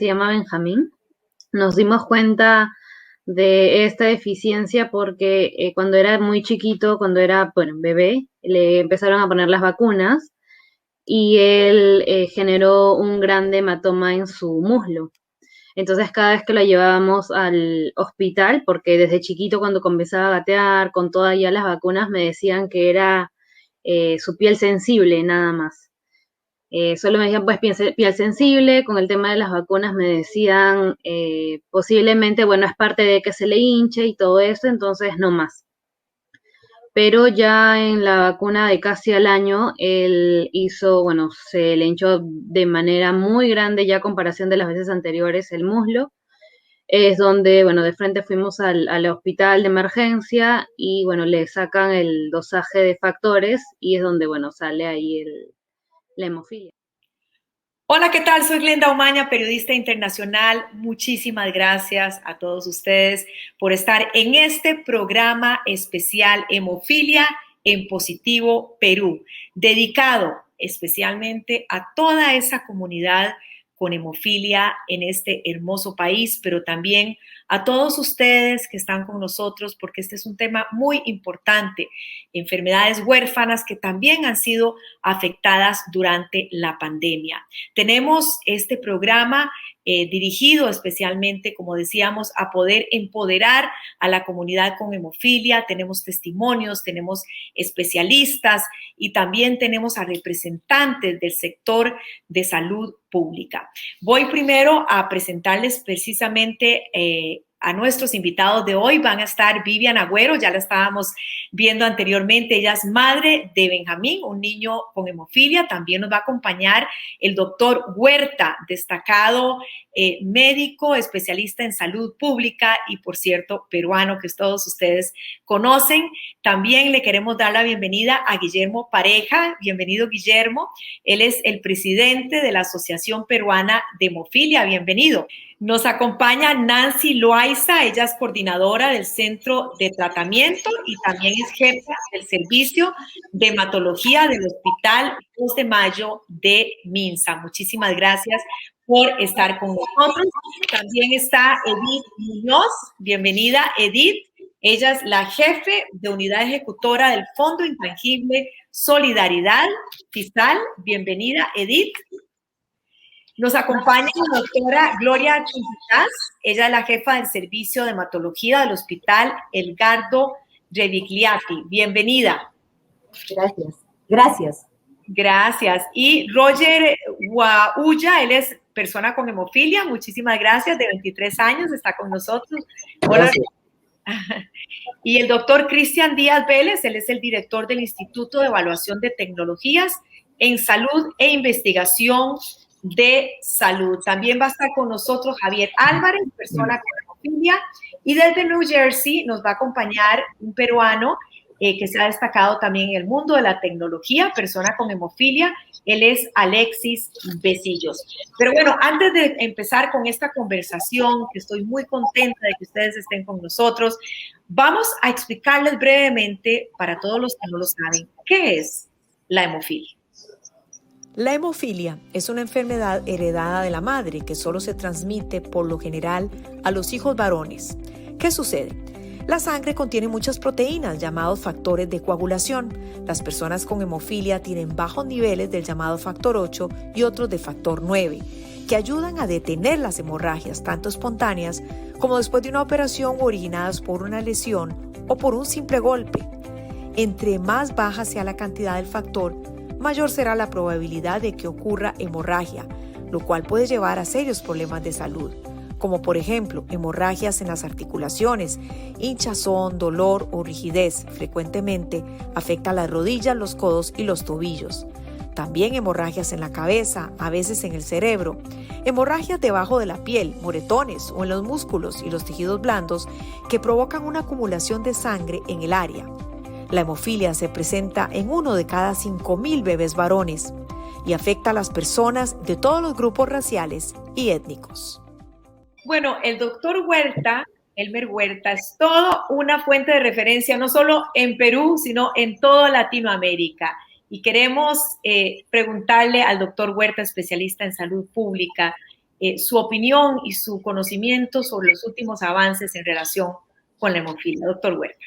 llama Benjamín. Nos dimos cuenta de esta deficiencia porque cuando era muy chiquito, cuando era, bueno, bebé, le empezaron a poner las vacunas y él generó un gran hematoma en su muslo. Entonces cada vez que lo llevábamos al hospital, porque desde chiquito cuando comenzaba a gatear con todas ya las vacunas me decían que era su piel sensible nada más. Solo me decían pues piel sensible, con el tema de las vacunas me decían posiblemente, bueno, es parte de que se le hinche y todo eso, entonces no más. Pero ya en la vacuna de casi al año, él hizo, bueno, se le hinchó de manera muy grande ya a comparación de las veces anteriores el muslo. Es donde, bueno, de frente fuimos al hospital de emergencia y, bueno, le sacan el dosaje de factores y es donde, bueno, sale ahí la hemofilia. Hola, ¿qué tal? Soy Glenda Umaña, periodista internacional. Muchísimas gracias a todos ustedes por estar en este programa especial Hemofilia en Positivo Perú, dedicado especialmente a toda esa comunidad con hemofilia en este hermoso país, pero también a todos ustedes que están con nosotros, porque este es un tema muy importante. Enfermedades huérfanas que también han sido afectadas durante la pandemia. Tenemos este programa dirigido especialmente, como decíamos, a poder empoderar a la comunidad con hemofilia. Tenemos testimonios, tenemos especialistas y también tenemos a representantes del sector de salud pública. Voy primero a presentarles precisamente a nuestros invitados de hoy. Van a estar Vivian Agüero, ya la estábamos viendo anteriormente, ella es madre de Benjamín, un niño con hemofilia. También nos va a acompañar el doctor Huerta, destacado médico, especialista en salud pública y, por cierto, peruano, que todos ustedes conocen. También le queremos dar la bienvenida a Guillermo Pareja. Bienvenido, Guillermo. Él es el presidente de la Asociación Peruana de Hemofilia. Bienvenido. Nos acompaña Nancy Loaiza, ella es coordinadora del Centro de Tratamiento y también es jefa del Servicio de Hematología del Hospital 2 de Mayo de Minsa. Muchísimas gracias por estar con nosotros. También está Edith Muñoz. Bienvenida, Edith. Ella es la jefe de unidad ejecutora del Fondo Intangible Solidaridad Fiscal. Bienvenida, Edith. Nos acompaña la doctora Gloria Quintas, ella es la jefa del servicio de hematología del Hospital Edgardo Revigliati. Bienvenida. Gracias. Gracias. Gracias. Y Roger Guaulla, él es persona con hemofilia. Muchísimas gracias, de 23 años, está con nosotros. Hola. Gracias. Y el doctor Cristian Díaz Vélez, él es el director del Instituto de Evaluación de Tecnologías en Salud e Investigación de Salud. También va a estar con nosotros Javier Álvarez, persona con hemofilia, y desde New Jersey nos va a acompañar un peruano que se ha destacado también en el mundo de la tecnología, persona con hemofilia. Él es Alexis Besillos. Pero bueno, antes de empezar con esta conversación, que estoy muy contenta de que ustedes estén con nosotros, vamos a explicarles brevemente, para todos los que no lo saben, ¿qué es la hemofilia? La hemofilia es una enfermedad heredada de la madre que solo se transmite por lo general a los hijos varones. ¿Qué sucede? La sangre contiene muchas proteínas llamados factores de coagulación. Las personas con hemofilia tienen bajos niveles del llamado factor 8 y otros de factor 9, que ayudan a detener las hemorragias, tanto espontáneas como después de una operación o originadas por una lesión o por un simple golpe. Entre más baja sea la cantidad del factor, mayor será la probabilidad de que ocurra hemorragia, lo cual puede llevar a serios problemas de salud, como por ejemplo hemorragias en las articulaciones, hinchazón, dolor o rigidez. Frecuentemente afecta a las rodillas, los codos y los tobillos. También hemorragias en la cabeza, a veces en el cerebro, hemorragias debajo de la piel, moretones o en los músculos y los tejidos blandos que provocan una acumulación de sangre en el área. La hemofilia se presenta en 1 de cada 5,000 bebés varones y afecta a las personas de todos los grupos raciales y étnicos. Bueno, el doctor Huerta, Elmer Huerta, es toda una fuente de referencia, no solo en Perú, sino en toda Latinoamérica. Y queremos preguntarle al doctor Huerta, especialista en salud pública, su opinión y su conocimiento sobre los últimos avances en relación con la hemofilia. Doctor Huerta.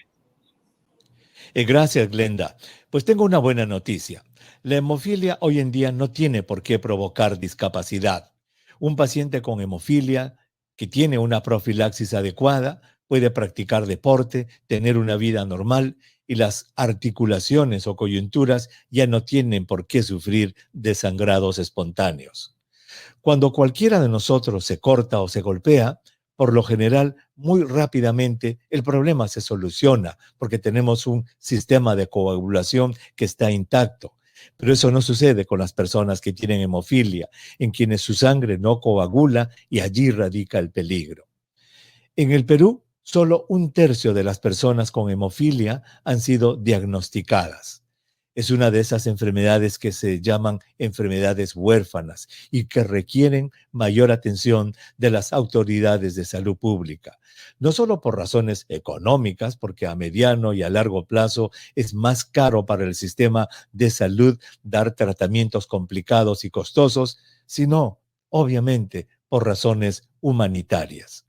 Gracias, Glenda. Pues tengo una buena noticia. La hemofilia hoy en día no tiene por qué provocar discapacidad. Un paciente con hemofilia que tiene una profilaxis adecuada puede practicar deporte, tener una vida normal y las articulaciones o coyunturas ya no tienen por qué sufrir de sangrados espontáneos. Cuando cualquiera de nosotros se corta o se golpea, por lo general, muy rápidamente el problema se soluciona porque tenemos un sistema de coagulación que está intacto. Pero eso no sucede con las personas que tienen hemofilia, en quienes su sangre no coagula y allí radica el peligro. En el Perú, solo 1/3 de las personas con hemofilia han sido diagnosticadas. Es una de esas enfermedades que se llaman enfermedades huérfanas y que requieren mayor atención de las autoridades de salud pública. No solo por razones económicas, porque a mediano y a largo plazo es más caro para el sistema de salud dar tratamientos complicados y costosos, sino, obviamente, por razones humanitarias.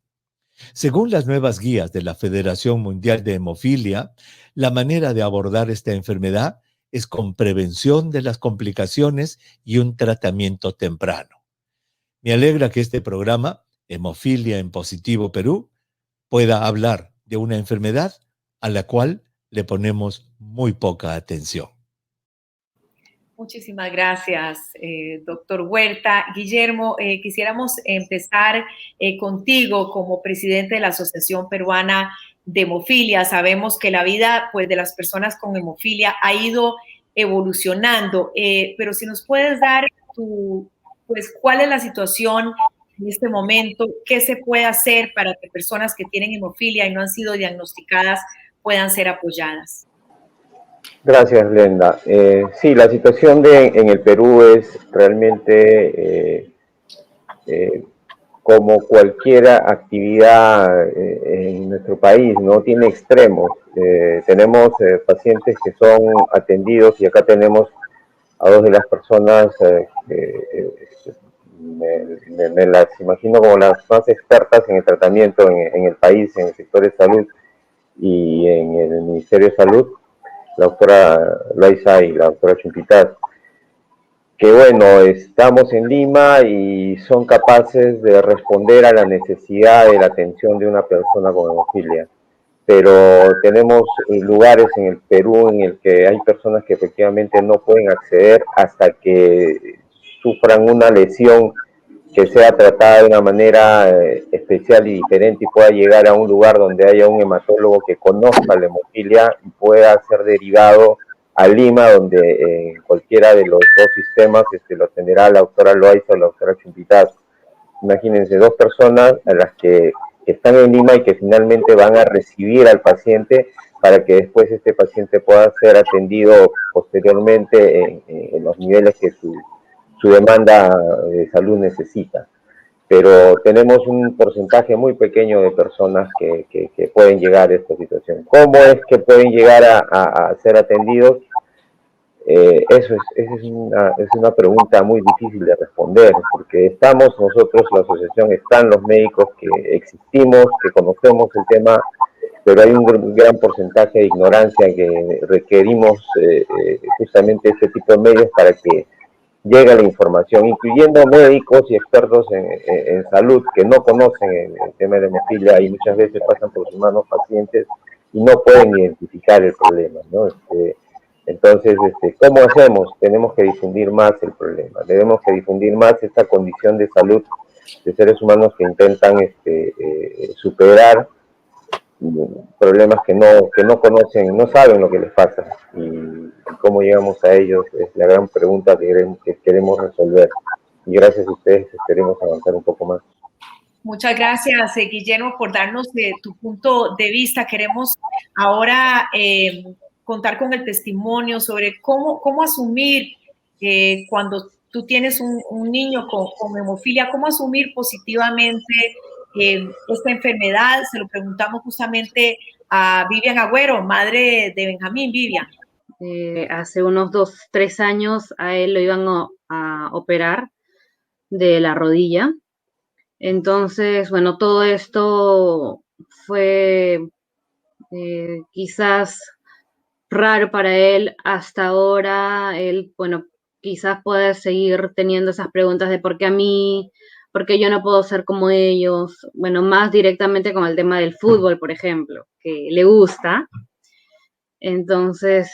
Según las nuevas guías de la Federación Mundial de Hemofilia, la manera de abordar esta enfermedad es con prevención de las complicaciones y un tratamiento temprano. Me alegra que este programa, Hemofilia en Positivo Perú, pueda hablar de una enfermedad a la cual le ponemos muy poca atención. Muchísimas gracias, doctor Huerta. Guillermo, quisiéramos empezar contigo como presidente de la Asociación Peruana de Hemofilia. Sabemos que la vida, pues, de las personas con hemofilia ha ido evolucionando, pero si nos puedes dar cuál es la situación en este momento, qué se puede hacer para que personas que tienen hemofilia y no han sido diagnosticadas puedan ser apoyadas. Gracias, Glenda. Sí, la situación en el Perú es realmente como cualquier actividad en nuestro país, no tiene extremos. Tenemos pacientes que son atendidos y acá tenemos a dos de las personas me las imagino como las más expertas en el tratamiento en el país, en el sector de salud y en el Ministerio de Salud, la doctora Loaiza y la doctora Chumpitaz, que bueno, estamos en Lima y son capaces de responder a la necesidad de la atención de una persona con hemofilia. Pero tenemos lugares en el Perú en el que hay personas que efectivamente no pueden acceder hasta que sufran una lesión que sea tratada de una manera especial y diferente y pueda llegar a un lugar donde haya un hematólogo que conozca la hemofilia y pueda ser derivado a Lima, donde en cualquiera de los dos sistemas lo atenderá la doctora Loaiza o la doctora Chumpitaz. Imagínense, dos personas a las que están en Lima y que finalmente van a recibir al paciente para que después este paciente pueda ser atendido posteriormente en los niveles que su demanda de salud necesita. Pero tenemos un porcentaje muy pequeño de personas que pueden llegar a esta situación. ¿Cómo es que pueden llegar a ser atendidos? Esa es una pregunta muy difícil de responder, porque estamos nosotros, la asociación, están los médicos que existimos, que conocemos el tema, pero hay un gran porcentaje de ignorancia que requerimos justamente este tipo de medios para que llegue la información, incluyendo médicos y expertos en salud que no conocen el tema de la hemofilia y muchas veces pasan por sus manos pacientes y no pueden identificar el problema, ¿no? Entonces, ¿cómo hacemos? Tenemos que difundir más el problema, debemos que difundir más esta condición de salud de seres humanos que intentan superar problemas que no conocen, no saben lo que les pasa y cómo llegamos a ellos es la gran pregunta que queremos resolver. Y gracias a ustedes esperemos avanzar un poco más. Muchas gracias, Guillermo, por darnos tu punto de vista. Queremos ahora contar con el testimonio sobre cómo asumir cuando tú tienes un niño con hemofilia, cómo asumir positivamente esta enfermedad. Se lo preguntamos justamente a Vivian Agüero, madre de Benjamín. Vivian. Hace unos 2-3 años a él lo iban a operar de la rodilla Entonces, bueno, todo esto fue quizás raro para él hasta ahora. Él, bueno, quizás pueda seguir teniendo esas preguntas de por qué a mí, por qué yo no puedo ser como ellos. Bueno, más directamente con el tema del fútbol, por ejemplo, que le gusta. Entonces,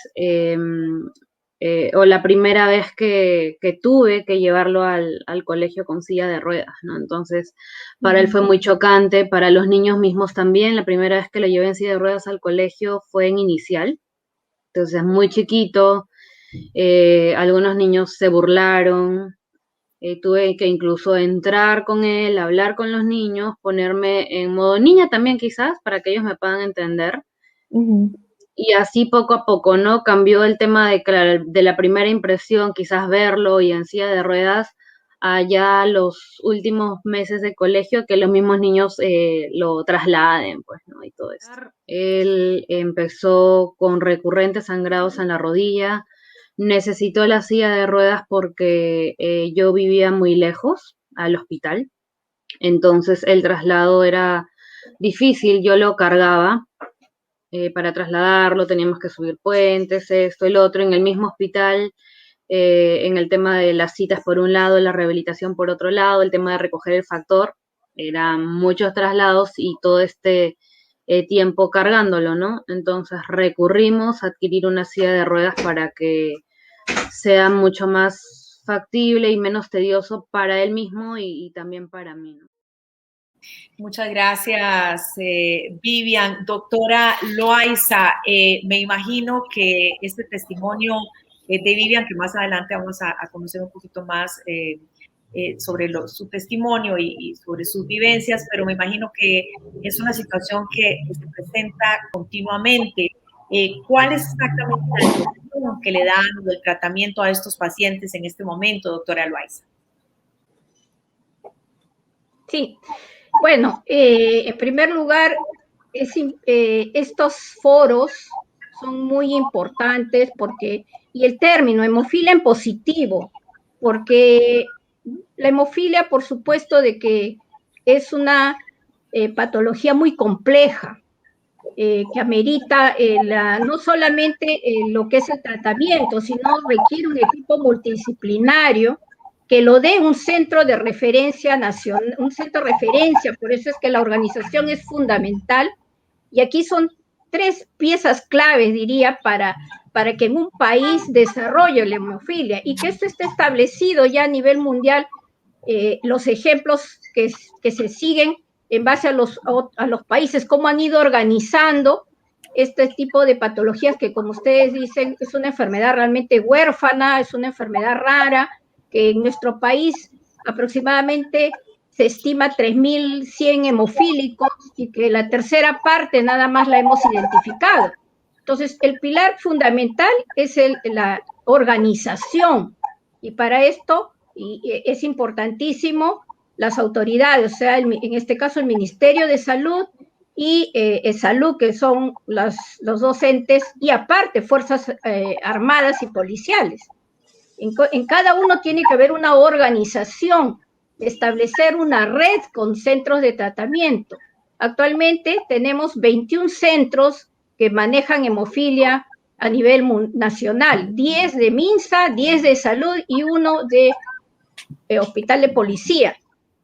o la primera vez que tuve que llevarlo al colegio con silla de ruedas, ¿no? Entonces, para él fue muy chocante, para los niños mismos también. La primera vez que lo llevé en silla de ruedas al colegio fue en inicial, entonces muy chiquito. Algunos niños se burlaron. Tuve que incluso entrar con él, hablar con los niños, ponerme en modo niña también quizás, para que ellos me puedan entender. Y así poco a poco, ¿no? Cambió el tema de la primera impresión, quizás verlo y en silla de ruedas, a ya los últimos meses de colegio, que los mismos niños lo trasladen, pues, ¿no? Y todo eso. Él empezó con recurrentes sangrados en la rodilla, necesitó la silla de ruedas porque yo vivía muy lejos al hospital, entonces el traslado era difícil, yo lo cargaba para trasladarlo, teníamos que subir puentes, esto, el otro, en el mismo hospital, en el tema de las citas por un lado, la rehabilitación por otro lado, el tema de recoger el factor, eran muchos traslados y todo este tiempo cargándolo, ¿no? Entonces recurrimos a adquirir una silla de ruedas para que sea mucho más factible y menos tedioso para él mismo y también para mí, ¿no? Muchas gracias, Vivian. Doctora Loaiza, me imagino que este testimonio de Vivian, que más adelante vamos a conocer un poquito más sobre su testimonio y sobre sus vivencias, pero me imagino que es una situación que se presenta continuamente. ¿Cuál es exactamente la atención que le dan o el tratamiento a estos pacientes en este momento, doctora Loaiza? Sí, bueno, en primer lugar, estos foros son muy importantes porque, y el término hemofilia en positivo, porque la hemofilia, por supuesto, de que es una patología muy compleja, que amerita no solamente lo que es el tratamiento, sino requiere un equipo multidisciplinario que lo dé un centro de referencia nacional, un centro de referencia, por eso es que la organización es fundamental, y aquí son 3 piezas claves, diría, para que en un país desarrolle la hemofilia, y que esto esté establecido ya a nivel mundial, los ejemplos que se siguen en base a los países, cómo han ido organizando este tipo de patologías que, como ustedes dicen, es una enfermedad realmente huérfana, es una enfermedad rara, que en nuestro país aproximadamente se estima 3.100 hemofílicos y que la tercera parte nada más la hemos identificado. Entonces, el pilar fundamental es la organización, y para esto es importantísimo las autoridades, o sea, en este caso el Ministerio de Salud y Salud, que son los dos entes, y aparte Fuerzas Armadas y Policiales. En cada uno tiene que haber una organización, establecer una red con centros de tratamiento. Actualmente tenemos 21 centros que manejan hemofilia a nivel nacional, 10 de MINSA, 10 de salud y 1 de hospital de policía,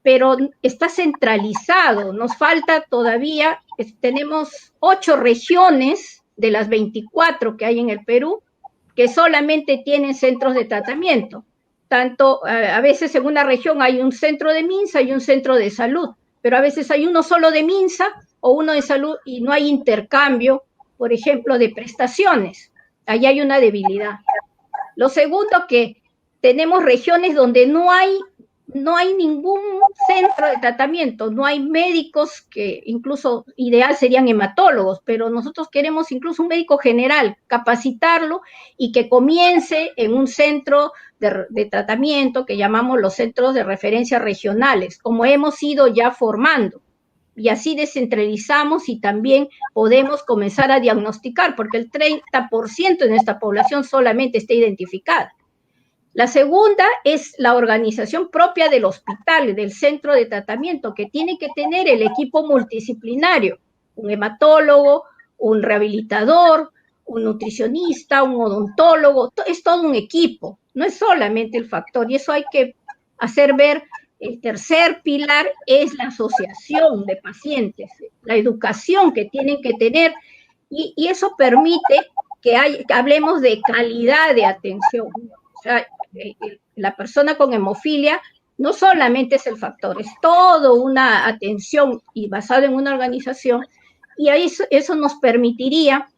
pero está centralizado, nos falta todavía, tenemos 8 regiones de las 24 que hay en el Perú, que solamente tienen centros de tratamiento. Tanto, a veces en una región hay un centro de MINSA y un centro de salud, pero a veces hay uno solo de MINSA o uno de salud y no hay intercambio, por ejemplo, de prestaciones. Ahí hay una debilidad. Lo segundo, que tenemos regiones donde no hay ningún centro de tratamiento, no hay médicos, que incluso ideal serían hematólogos, pero nosotros queremos incluso un médico general, capacitarlo y que comience en un centro de tratamiento que llamamos los centros de referencia regionales, como hemos ido ya formando. Y así descentralizamos y también podemos comenzar a diagnosticar, porque el 30% de nuestra población solamente está identificada. La segunda es la organización propia del hospital, del centro de tratamiento, que tiene que tener el equipo multidisciplinario, un hematólogo, un rehabilitador, un nutricionista, un odontólogo, es todo un equipo, no es solamente el factor, y eso hay que hacer ver. El tercer pilar es la asociación de pacientes, la educación que tienen que tener, y eso permite que hablemos de calidad de atención. O sea, la persona con hemofilia no solamente es el factor, es toda una atención y basado en una organización, y ahí eso nos permitiría,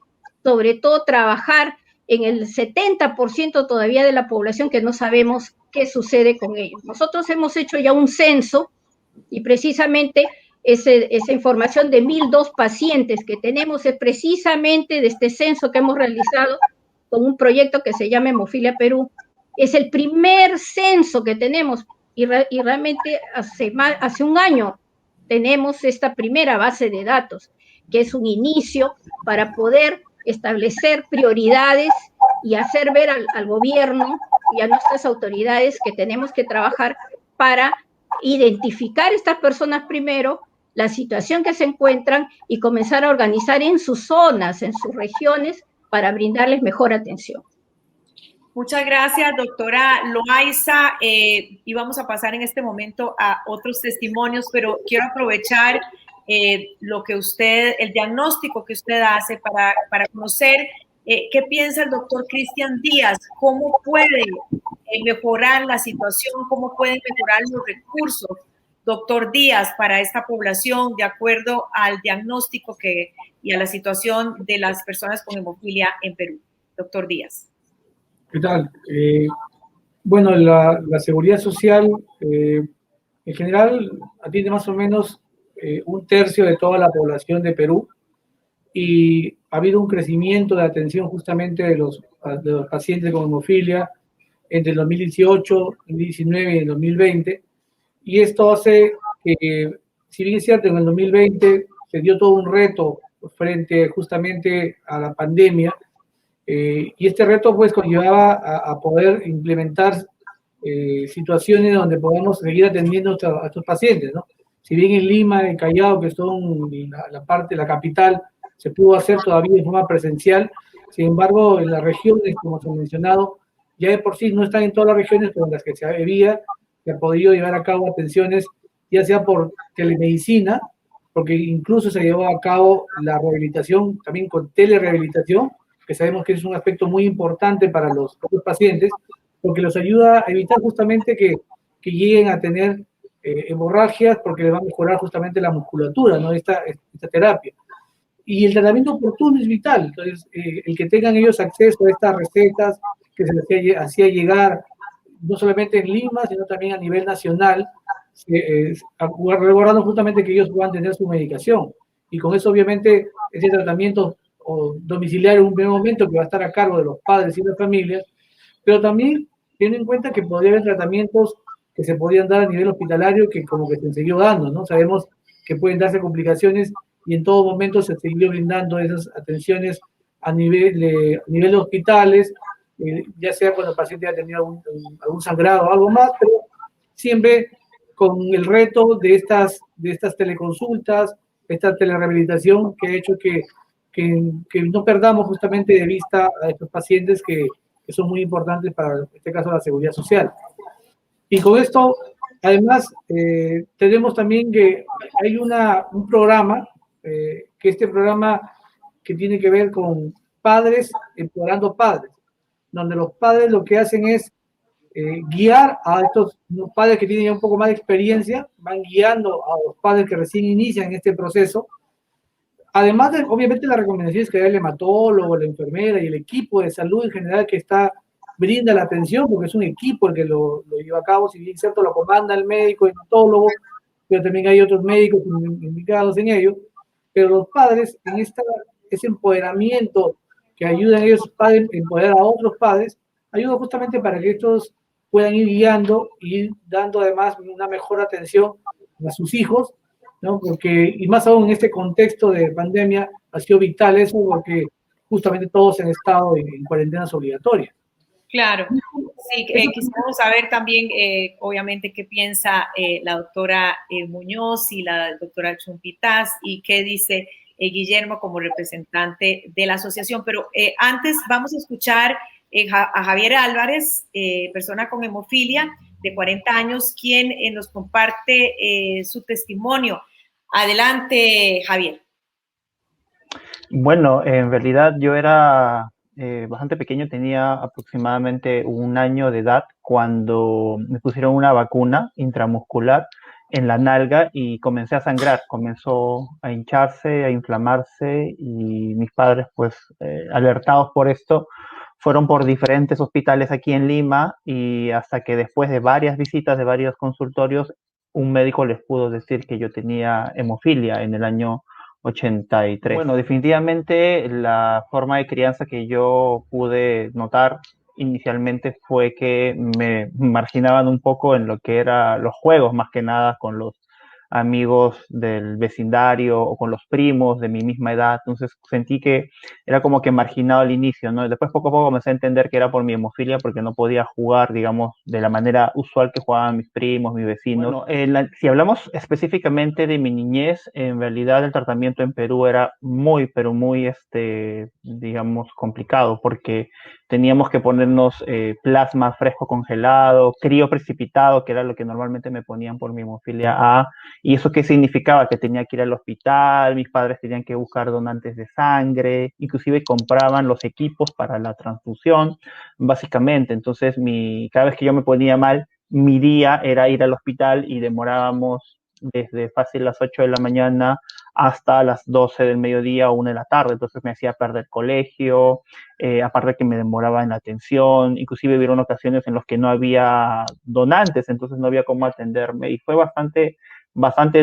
sobre todo, trabajar en el 70% todavía de la población que no sabemos qué sucede con ellos. Nosotros hemos hecho ya un censo y precisamente esa información de 1.002 pacientes que tenemos es precisamente de este censo que hemos realizado con un proyecto que se llama Hemofilia Perú. Es el primer censo que tenemos y realmente hace un año tenemos esta primera base de datos, que es un inicio para poder establecer prioridades y hacer ver al gobierno y a nuestras autoridades que tenemos que trabajar para identificar estas personas primero, la situación que se encuentran y comenzar a organizar en sus zonas, en sus regiones, para brindarles mejor atención. Muchas gracias, doctora Loaiza. Y vamos a pasar en este momento a otros testimonios, pero quiero aprovechar lo que el diagnóstico que usted hace para conocer qué piensa el doctor Cristian Díaz, cómo puede mejorar la situación, cómo pueden mejorar los recursos, doctor Díaz, para esta población de acuerdo al diagnóstico y a la situación de las personas con hemofilia en Perú. Doctor Díaz. ¿Qué tal? Bueno, la seguridad social en general atiende más o menos un tercio de toda la población de Perú, y ha habido un crecimiento de atención justamente de los pacientes con hemofilia entre el 2018, 2019 y el 2020, y esto hace que, si bien es cierto, en el 2020 se dio todo un reto frente justamente a la pandemia, y este reto pues conllevaba a poder implementar situaciones donde podamos seguir atendiendo a estos pacientes, ¿no? Si bien en Lima, en Callao, que son la capital, se pudo hacer todavía de forma presencial, sin embargo, en las regiones, como se ha mencionado, ya de por sí no están en todas las regiones, pero en las que se ha podido llevar a cabo atenciones, ya sea por telemedicina, porque incluso se llevó a cabo la rehabilitación también con telerehabilitación, que sabemos que es un aspecto muy importante para los pacientes, porque los ayuda a evitar justamente que lleguen a tener hemorragias, porque les va a mejorar justamente la musculatura, ¿no? Esta terapia. Y el tratamiento oportuno es vital. Entonces, el que tengan ellos acceso a estas recetas que se les hacía llegar, no solamente en Lima, sino también a nivel nacional, recordando justamente que ellos puedan tener su medicación. Y con eso, obviamente, ese tratamiento domiciliario en un primer momento que va a estar a cargo de los padres y las familias, pero también teniendo en cuenta que podría haber tratamientos que se podían dar a nivel hospitalario que como que se siguió dando, ¿no? Sabemos que pueden darse complicaciones y en todo momento se siguió brindando esas atenciones a nivel de hospitales, ya sea cuando el paciente ha tenido algún sangrado o algo más, pero siempre con el reto de estas teleconsultas, esta telerehabilitación que ha hecho que no perdamos justamente de vista a estos pacientes que son muy importantes para, en este caso, la seguridad social. Y con esto, además, tenemos también que hay un programa, que este programa que tiene que ver con padres empoderando padres, donde los padres lo que hacen es guiar a estos padres que tienen ya un poco más de experiencia, van guiando a los padres que recién inician este proceso. Además de, obviamente, las recomendaciones que da el hematólogo, la enfermera y el equipo de salud en general que brinda la atención, porque es un equipo el que lo lleva a cabo, si bien es cierto, lo comanda el médico, el hematólogo, pero también hay otros médicos implicados en ello. Pero los padres, en ese empoderamiento que ayudan a ellos padres a empoderar a otros padres, ayuda justamente para que estos puedan ir guiando y dando además una mejor atención a sus hijos, ¿no? Porque, y más aún en este contexto de pandemia, ha sido vital eso, porque justamente todos han estado en cuarentenas obligatorias. Claro. Sí, quisiéramos saber también, obviamente, qué piensa la doctora Muñoz y la doctora Chumpitaz y qué dice Guillermo como representante de la asociación. Pero antes vamos a escuchar a Javier Álvarez, persona con hemofilia de 40 años, quien nos comparte su testimonio. Adelante, Javier. Bueno, en realidad yo era bastante pequeño, tenía aproximadamente 1 año de edad cuando me pusieron una vacuna intramuscular en la nalga y comencé a sangrar, comenzó a hincharse, a inflamarse y mis padres, pues alertados por esto, fueron por diferentes hospitales aquí en Lima y hasta que después de varias visitas de varios consultorios, un médico les pudo decir que yo tenía hemofilia en el año 83. Bueno, definitivamente la forma de crianza que yo pude notar inicialmente fue que me marginaban un poco en lo que eran los juegos, más que nada con los amigos del vecindario o con los primos de mi misma edad. Entonces sentí que era como que marginado al inicio, ¿no? Después poco a poco comencé a entender que era por mi hemofilia porque no podía jugar, digamos, de la manera usual que jugaban mis primos, mis vecinos. Bueno, si hablamos específicamente de mi niñez, en realidad el tratamiento en Perú era muy, pero muy, digamos, complicado porque teníamos que ponernos plasma fresco congelado, crío precipitado, que era lo que normalmente me ponían por mi hemofilia A. ¿Y eso qué significaba? Que tenía que ir al hospital, mis padres tenían que buscar donantes de sangre, inclusive compraban los equipos para la transfusión, básicamente. Entonces, cada vez que yo me ponía mal, mi día era ir al hospital y demorábamos desde fácil las 8 de la mañana hasta las 12 del mediodía o 1 de la tarde. Entonces me hacía perder colegio, aparte que me demoraba en la atención, inclusive hubieron ocasiones en las que no había donantes, entonces no había cómo atenderme y fue bastante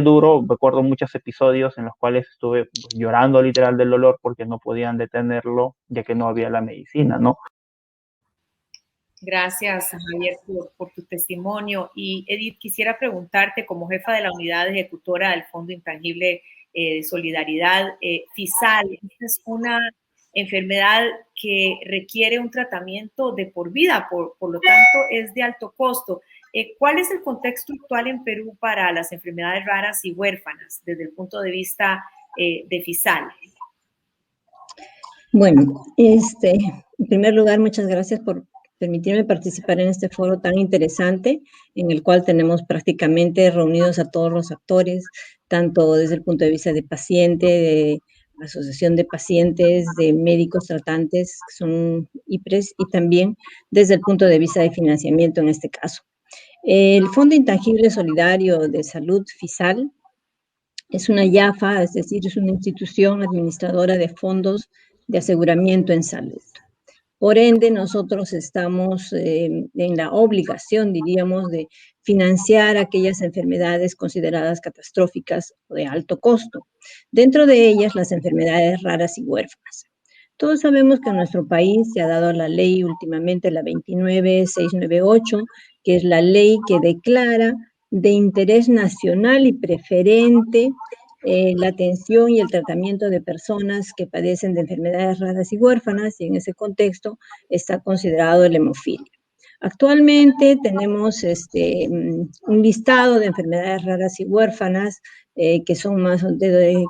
duro. Recuerdo muchos episodios en los cuales estuve llorando literal del dolor porque no podían detenerlo ya que no había la medicina, ¿no? Gracias, Javier, por tu testimonio. Y Edith, quisiera preguntarte, como jefa de la unidad ejecutora del Fondo Intangible de Solidaridad, FISAL, esta es una enfermedad que requiere un tratamiento de por vida, por lo tanto es de alto costo. ¿Cuál es el contexto actual en Perú para las enfermedades raras y huérfanas desde el punto de vista de FISAL? Bueno, en primer lugar, muchas gracias por permitirme participar en este foro tan interesante, en el cual tenemos prácticamente reunidos a todos los actores, tanto desde el punto de vista de paciente, de asociación de pacientes, de médicos tratantes, que son IPRES, y también desde el punto de vista de financiamiento en este caso. El Fondo Intangible Solidario de Salud, FISAL, es una IAFA, es decir, es una institución administradora de fondos de aseguramiento en salud. Por ende, nosotros estamos en la obligación, diríamos, de financiar aquellas enfermedades consideradas catastróficas o de alto costo. Dentro de ellas, las enfermedades raras y huérfanas. Todos sabemos que en nuestro país se ha dado la ley últimamente, la 29698, que es la ley que declara de interés nacional y preferente la atención y el tratamiento de personas que padecen de enfermedades raras y huérfanas, y en ese contexto está considerado la hemofilia. Actualmente tenemos un listado de enfermedades raras y huérfanas que son más de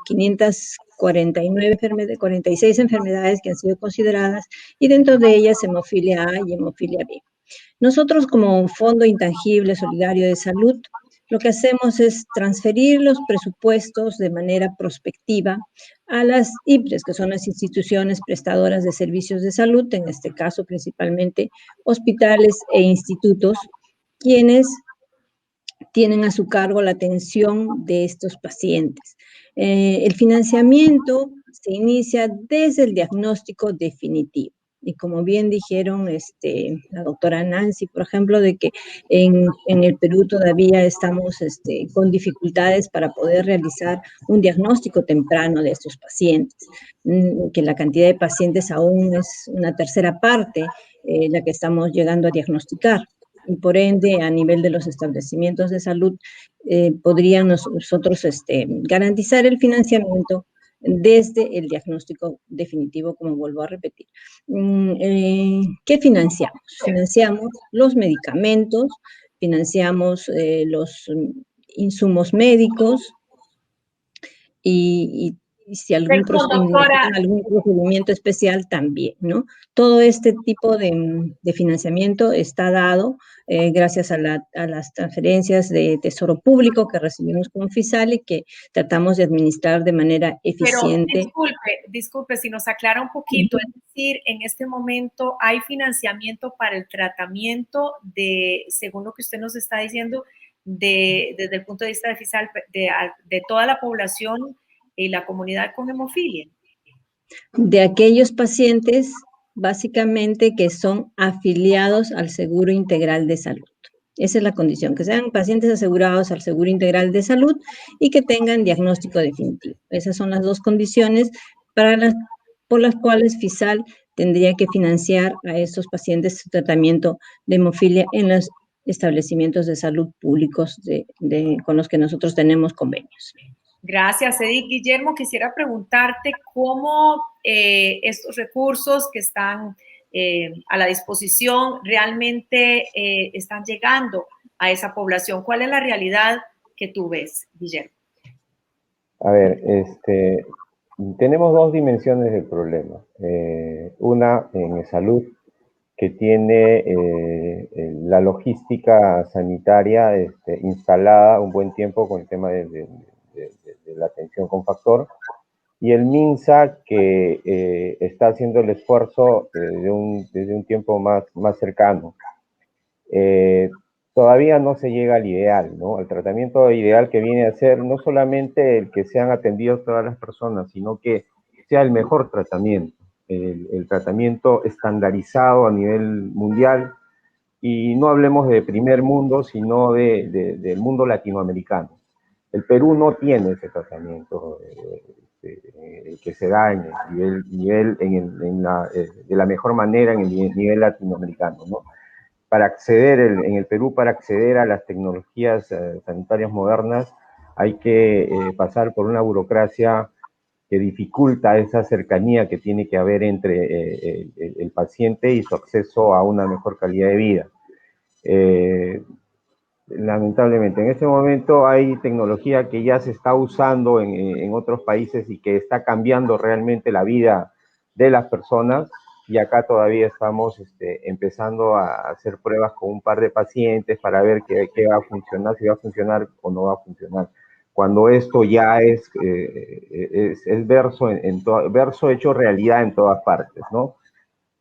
46 enfermedades que han sido consideradas, y dentro de ellas hemofilia A y hemofilia B. Nosotros, como Fondo Intangible Solidario de Salud, lo que hacemos es transferir los presupuestos de manera prospectiva a las IPRES, que son las instituciones prestadoras de servicios de salud, en este caso principalmente hospitales e institutos, quienes tienen a su cargo la atención de estos pacientes. El financiamiento se inicia desde el diagnóstico definitivo. Y como bien dijeron la doctora Nancy, por ejemplo, de que en el Perú todavía estamos con dificultades para poder realizar un diagnóstico temprano de estos pacientes, que la cantidad de pacientes aún es una tercera parte la que estamos llegando a diagnosticar. Y por ende, a nivel de los establecimientos de salud, podrían nosotros garantizar el financiamiento desde el diagnóstico definitivo, como vuelvo a repetir. ¿Qué financiamos? Financiamos los medicamentos, financiamos los insumos médicos y si algún procedimiento especial también, ¿no? Todo este tipo de financiamiento está dado gracias a las transferencias de Tesoro Público que recibimos como FISAL y que tratamos de administrar de manera eficiente. Pero disculpe, si nos aclara un poquito, es decir, en este momento hay financiamiento para el tratamiento de, según lo que usted nos está diciendo, desde el punto de vista de FISAL, de toda la población y la comunidad con hemofilia. De aquellos pacientes, básicamente, que son afiliados al Seguro Integral de Salud. Esa es la condición, que sean pacientes asegurados al Seguro Integral de Salud y que tengan diagnóstico definitivo. Esas son las dos condiciones por las cuales FISAL tendría que financiar a estos pacientes su tratamiento de hemofilia en los establecimientos de salud públicos con los que nosotros tenemos convenios. Gracias, Edith. Guillermo, quisiera preguntarte cómo estos recursos que están a la disposición realmente están llegando a esa población. ¿Cuál es la realidad que tú ves, Guillermo? A ver, tenemos dos dimensiones del problema. Una en salud, que tiene la logística sanitaria instalada un buen tiempo con el tema de la atención con factor, y el MINSA que está haciendo el esfuerzo desde un tiempo más cercano. Todavía no se llega al ideal, ¿no? Al tratamiento ideal que viene a ser no solamente el que sean atendidos todas las personas, sino que sea el mejor tratamiento, el tratamiento estandarizado a nivel mundial, y no hablemos de primer mundo, sino del mundo latinoamericano. El Perú no tiene ese tratamiento que se da en el nivel de la mejor manera en el nivel latinoamericano, ¿no? Para acceder en el Perú, para acceder a las tecnologías sanitarias modernas, hay que pasar por una burocracia que dificulta esa cercanía que tiene que haber entre el paciente y su acceso a una mejor calidad de vida. Lamentablemente, en este momento hay tecnología que ya se está usando en otros países y que está cambiando realmente la vida de las personas, y acá todavía estamos empezando a hacer pruebas con un par de pacientes para ver qué va a funcionar, si va a funcionar o no va a funcionar. Cuando esto ya es verso hecho realidad en todas partes, ¿no?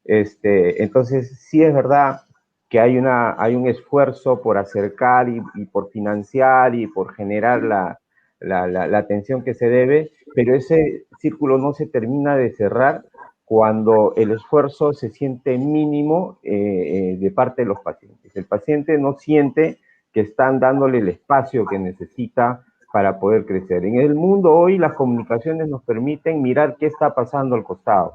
Entonces, sí es verdad que hay un esfuerzo por acercar y por financiar y por generar la atención que se debe, pero ese círculo no se termina de cerrar cuando el esfuerzo se siente mínimo de parte de los pacientes. El paciente no siente que están dándole el espacio que necesita para poder crecer. En el mundo hoy las comunicaciones nos permiten mirar qué está pasando al costado.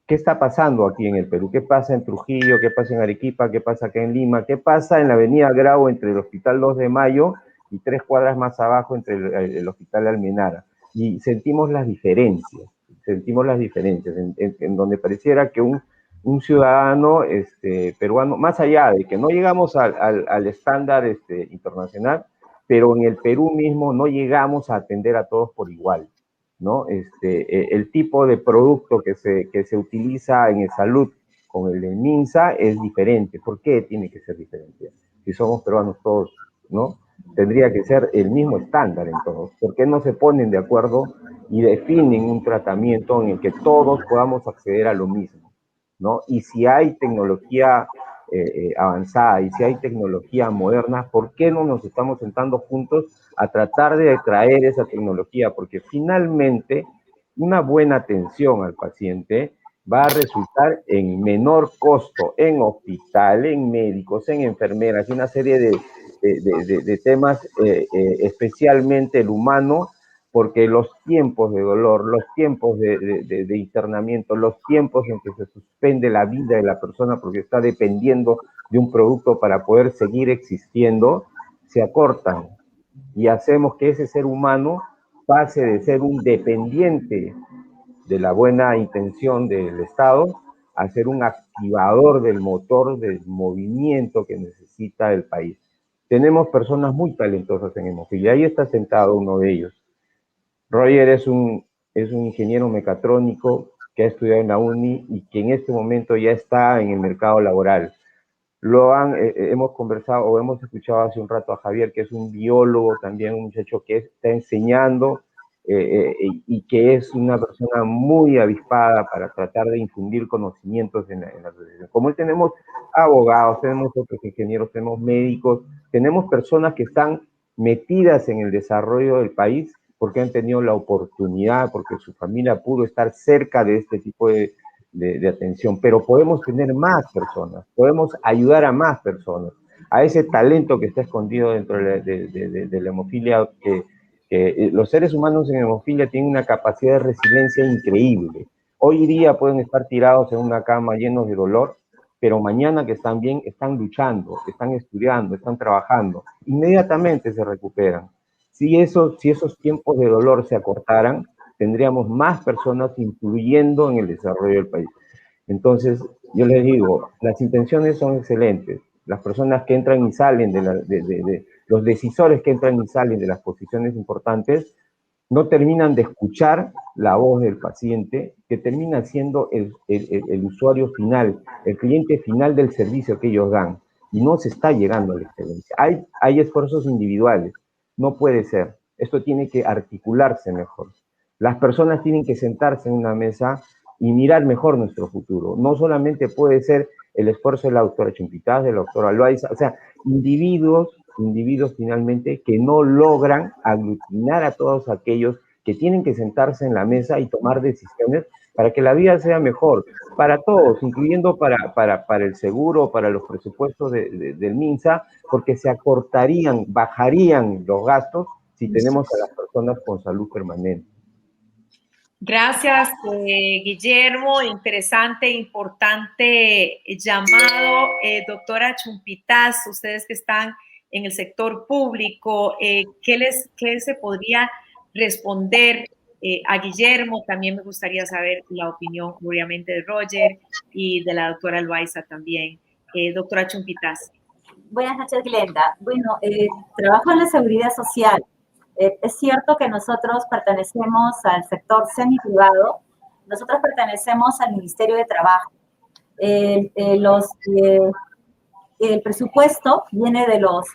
¿Qué está pasando aquí en el Perú? ¿Qué pasa en Trujillo? ¿Qué pasa en Arequipa? ¿Qué pasa acá en Lima? ¿Qué pasa en la avenida Grau entre el Hospital 2 de Mayo y 3 cuadras más abajo entre el Hospital Almenara? Y sentimos las diferencias en donde pareciera que un ciudadano peruano, más allá de que no llegamos al estándar internacional, pero en el Perú mismo no llegamos a atender a todos por igual, ¿no? El tipo de producto que se utiliza en salud con el de MINSA es diferente. ¿Por qué tiene que ser diferente? Si somos peruanos todos, ¿no? Tendría que ser el mismo estándar en todos. ¿Por qué no se ponen de acuerdo y definen un tratamiento en el que todos podamos acceder a lo mismo, ¿no? Y si hay tecnología avanzada y si hay tecnología moderna, ¿por qué no nos estamos sentando juntos a tratar de traer esa tecnología? Porque finalmente una buena atención al paciente va a resultar en menor costo en hospital, en médicos, en enfermeras, y una serie de temas, especialmente el humano, porque los tiempos de dolor, los tiempos de internamiento, los tiempos en que se suspende la vida de la persona porque está dependiendo de un producto para poder seguir existiendo, se acortan, y hacemos que ese ser humano pase de ser un dependiente de la buena intención del Estado a ser un activador del motor del movimiento que necesita el país. Tenemos personas muy talentosas en hemofilia, ahí está sentado uno de ellos. Roger es un ingeniero mecatrónico que ha estudiado en la UNI y que en este momento ya está en el mercado laboral. Hemos conversado o hemos escuchado hace un rato a Javier, que es un biólogo también, un muchacho que está enseñando y que es una persona muy avispada para tratar de infundir conocimientos en la asociación. Como él, tenemos abogados, tenemos otros ingenieros, tenemos médicos, tenemos personas que están metidas en el desarrollo del país porque han tenido la oportunidad, porque su familia pudo estar cerca de este tipo de atención, pero podemos tener más personas, podemos ayudar a más personas, a ese talento que está escondido dentro de la hemofilia, que los seres humanos en hemofilia tienen una capacidad de resiliencia increíble. Hoy día pueden estar tirados en una cama llenos de dolor, pero mañana que están bien, están luchando, están estudiando, están trabajando, inmediatamente se recuperan. Si esos tiempos de dolor se acortaran, tendríamos más personas influyendo en el desarrollo del país. Entonces, yo les digo, las intenciones son excelentes. Las personas que entran y salen los decisores que entran y salen de las posiciones importantes no terminan de escuchar la voz del paciente, que termina siendo el usuario final, el cliente final del servicio que ellos dan, y no se está llegando a la excelencia. Hay esfuerzos individuales, no puede ser. Esto tiene que articularse mejor. Las personas tienen que sentarse en una mesa y mirar mejor nuestro futuro. No solamente puede ser el esfuerzo de la doctora Chumpitaz, de la doctora Loaiza, o sea, individuos finalmente que no logran aglutinar a todos aquellos que tienen que sentarse en la mesa y tomar decisiones para que la vida sea mejor para todos, incluyendo para el seguro, para los presupuestos del MINSA, porque se acortarían, bajarían los gastos si tenemos a las personas con salud permanente. Gracias, Guillermo. Interesante, importante llamado. Doctora Chumpitaz, ustedes que están en el sector público, ¿qué se podría responder a Guillermo? También me gustaría saber la opinión, obviamente, de Roger y de la doctora Loaiza también. Doctora Chumpitaz. Buenas noches, Glenda. Bueno, trabajo en la seguridad social. Es cierto que nosotros pertenecemos al sector semi-privado, nosotros pertenecemos al Ministerio de Trabajo. El presupuesto viene de los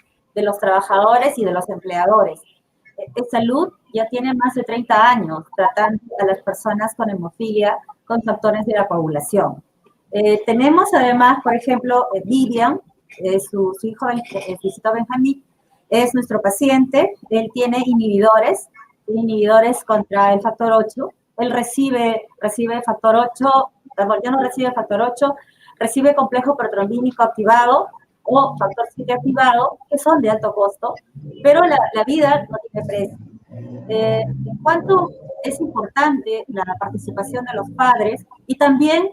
trabajadores y de los empleadores. Salud ya tiene más de 30 años tratando a las personas con hemofilia con factores de la coagulación. Tenemos además, por ejemplo, Vivian, su hijo, el Luisito Benjamín, es nuestro paciente. Él tiene inhibidores contra el factor 8. Él recibe factor 8, perdón, ya no recibe factor 8, recibe complejo protrombínico activado o factor 7 activado, que son de alto costo, pero la vida no tiene precio. En cuanto es importante la participación de los padres y también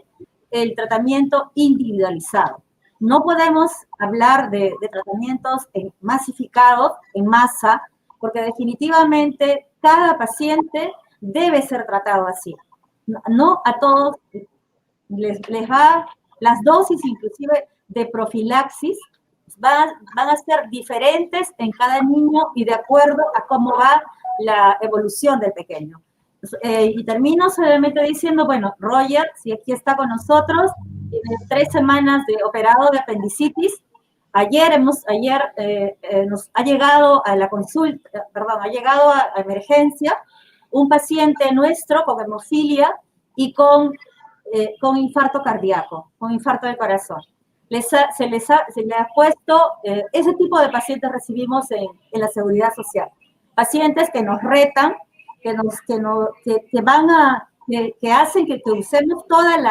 el tratamiento individualizado. No podemos hablar de tratamientos masificados, en masa, porque definitivamente cada paciente debe ser tratado así. No a todos les va, las dosis inclusive de profilaxis van a ser diferentes en cada niño y de acuerdo a cómo va la evolución del pequeño. Y termino solamente diciendo, bueno, Roger, si aquí está con nosotros, tiene 3 semanas de operado de apendicitis. Ayer nos ha llegado a la consulta, ha llegado a emergencia un paciente nuestro con hemofilia y con infarto cardíaco, con infarto del corazón. Se le ha puesto, ese tipo de pacientes recibimos en la seguridad social. Pacientes que nos retan, que hacen que usemos todas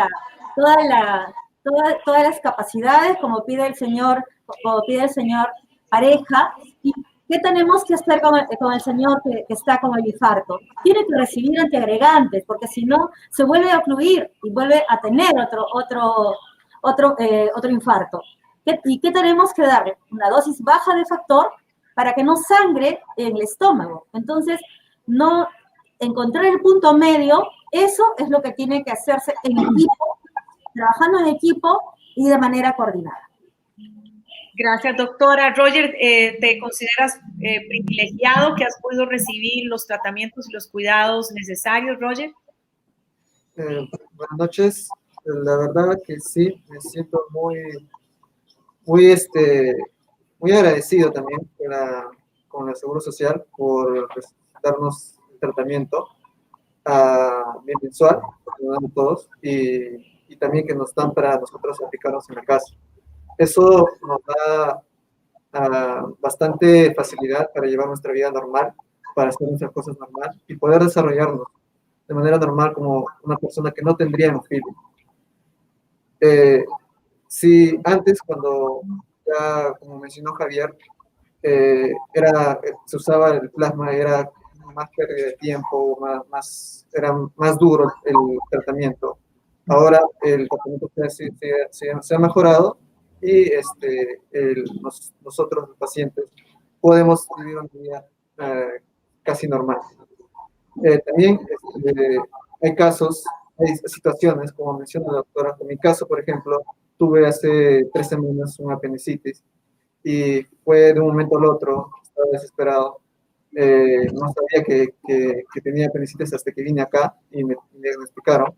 las capacidades, como pide el señor Pareja. ¿Y qué tenemos que hacer con el señor que está con el infarto? Tiene que recibir antiagregantes, porque si no, se vuelve a ocluir y vuelve a tener otro infarto. ¿Y qué tenemos que darle? Una dosis baja de factor para que no sangre en el estómago. Entonces, no encontrar el punto medio, eso es lo que tiene que hacerse en equipo, trabajando en equipo y de manera coordinada. Gracias, doctora. Roger, ¿te consideras privilegiado que has podido recibir los tratamientos y los cuidados necesarios, Roger? Buenas noches. La verdad que sí, me siento muy agradecido también con el Seguro Social por darnos el tratamiento bien mensual, que nos dan todos, y también que nos dan para nosotros aplicarnos en la casa. Eso nos da bastante facilidad para llevar nuestra vida normal, para hacer nuestras cosas normal y poder desarrollarnos de manera normal como una persona que no tendría hemofilia. Si antes, cuando ya, como mencionó Javier, se usaba el plasma, era más pérdida de tiempo, era más duro el tratamiento. Ahora el tratamiento se ha mejorado y nosotros, los pacientes, podemos vivir una vida casi normal. También hay casos, hay situaciones, como menciona la doctora. En mi caso, por ejemplo, tuve hace 3 semanas una apendicitis y fue de un momento al otro, estaba desesperado. No sabía que tenía apendicitis hasta que vine acá y me diagnosticaron.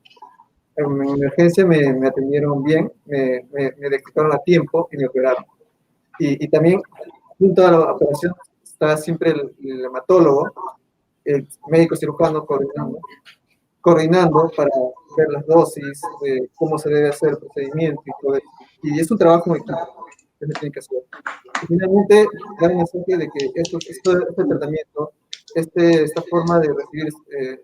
En emergencia me atendieron bien, me diagnosticaron a tiempo y me operaron. Y también, junto a la operación, está siempre el hematólogo, el médico cirujano coordinando para ver las dosis, cómo se debe hacer el procedimiento y todo eso. Y es un trabajo en equipo que se tiene que hacer. Y finalmente, dar el mensaje de que este tratamiento, esta forma de recibir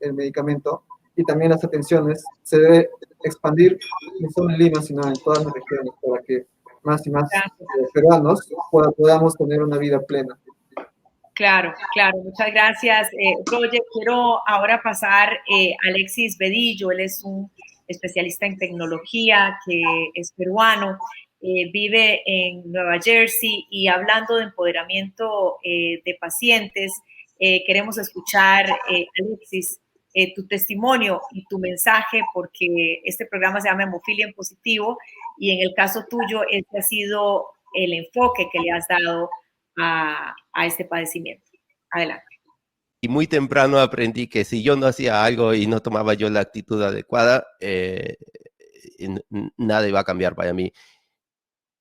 el medicamento y también las atenciones se debe expandir no solo en Lima, sino en todas las regiones, para que más y más peruanos podamos tener una vida plena. Claro, claro. Muchas gracias, Roger. Quiero ahora pasar a Alexis Bedillo. Él es un especialista en tecnología que es peruano, vive en Nueva Jersey y hablando de empoderamiento de pacientes, queremos escuchar, Alexis, tu testimonio y tu mensaje, porque este programa se llama Hemofilia en Positivo y en el caso tuyo este ha sido el enfoque que le has dado a este padecimiento. Adelante. Y muy temprano aprendí que si yo no hacía algo y no tomaba yo la actitud adecuada, nada iba a cambiar para mí.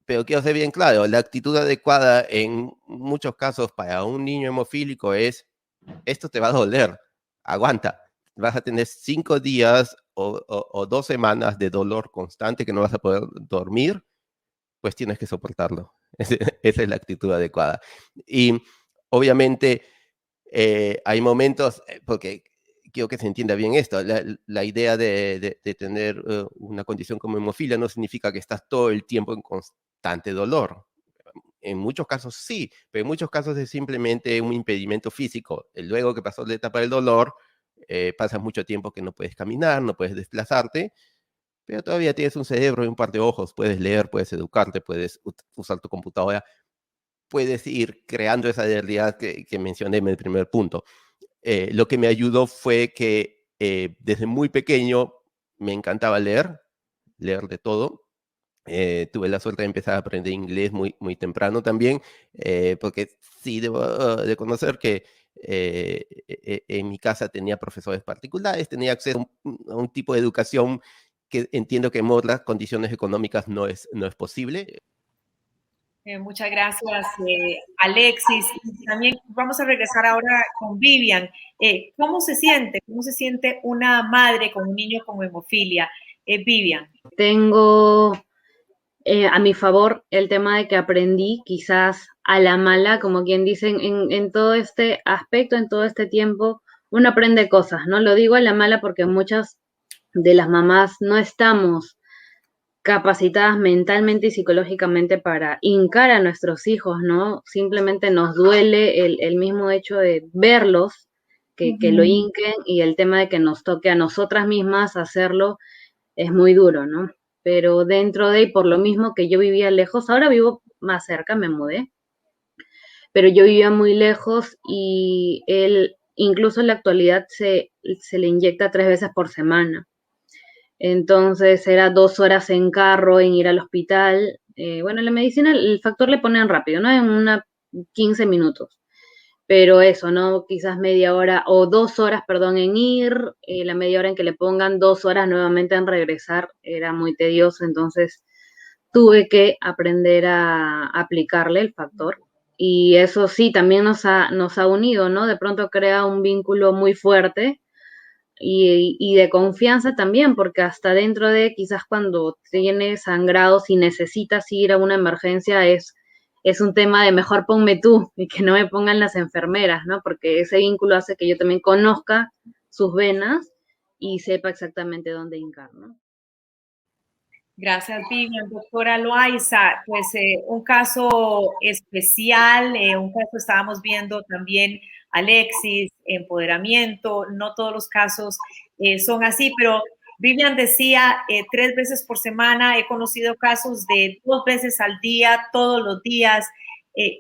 Pero quiero ser bien claro, la actitud adecuada en muchos casos para un niño hemofílico es, esto te va a doler, aguanta, vas a tener 5 días o 2 semanas de dolor constante que no vas a poder dormir, pues tienes que soportarlo. Esa es la actitud adecuada. Y obviamente hay momentos, porque quiero que se entienda bien esto, la idea de tener una condición como hemofilia no significa que estás todo el tiempo en constante dolor. En muchos casos sí, pero en muchos casos es simplemente un impedimento físico. Luego que pasó la etapa del dolor, pasas mucho tiempo que no puedes caminar, no puedes desplazarte, pero todavía tienes un cerebro y un par de ojos, puedes leer, puedes educarte, puedes usar tu computadora, puedes ir creando esa realidad que mencioné en el primer punto. Lo que me ayudó fue que desde muy pequeño me encantaba leer de todo. Tuve la suerte de empezar a aprender inglés muy, muy temprano también, porque sí debo de conocer que en mi casa tenía profesores particulares, tenía acceso a un tipo de educación que entiendo que en otras condiciones económicas no es posible. Muchas gracias, Alexis. Y también vamos a regresar ahora con Vivian. ¿Cómo se siente? ¿Cómo se siente una madre con un niño con hemofilia? Vivian. Tengo a mi favor el tema de que aprendí quizás a la mala, como quien dice, en todo este aspecto, en todo este tiempo, uno aprende cosas, ¿no? Lo digo a la mala porque muchas de las mamás no estamos capacitadas mentalmente y psicológicamente para hincar a nuestros hijos, ¿no? Simplemente nos duele el mismo hecho de verlos, que lo hinquen, y el tema de que nos toque a nosotras mismas hacerlo es muy duro, ¿no? Pero dentro de, y por lo mismo que yo vivía lejos, ahora vivo más cerca, me mudé, pero yo vivía muy lejos y el incluso en la actualidad se le inyecta 3 veces por semana. Entonces era 2 horas en carro en ir al hospital. Bueno, la medicina, el factor le ponen rápido, ¿no? En 15 minutos. Pero eso, ¿no? Quizás media hora o 2 horas, perdón, en ir, la media hora en que le pongan, 2 horas nuevamente en regresar, era muy tedioso, entonces tuve que aprender a aplicarle el factor. Y eso sí, también nos ha unido, ¿no? De pronto crea un vínculo muy fuerte y de confianza también, porque hasta dentro de quizás cuando tienes sangrados y necesitas ir a una emergencia es un tema de mejor ponme tú y que no me pongan las enfermeras, ¿no? Porque ese vínculo hace que yo también conozca sus venas y sepa exactamente dónde hincar, ¿no? Gracias, Vivian. Doctora Loaiza, pues un caso especial, un caso estábamos viendo también, Alexis, empoderamiento, no todos los casos son así, pero Vivian decía 3 veces por semana, he conocido casos de 2 veces al día, todos los días.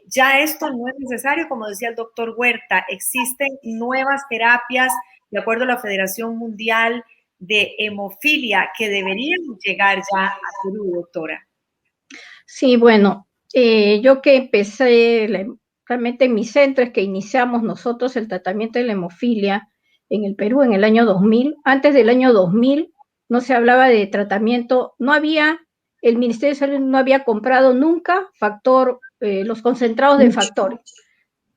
Ya esto no es necesario, como decía el doctor Huerta, existen nuevas terapias de acuerdo a la Federación Mundial de Hemofilia que deberían llegar ya a Perú, doctora. Sí, bueno, yo que empecé realmente en mi centro es que iniciamos nosotros el tratamiento de la hemofilia en el Perú en el año 2000. Antes del año 2000 no se hablaba de tratamiento, no había, el Ministerio de Salud no había comprado nunca los concentrados de factores.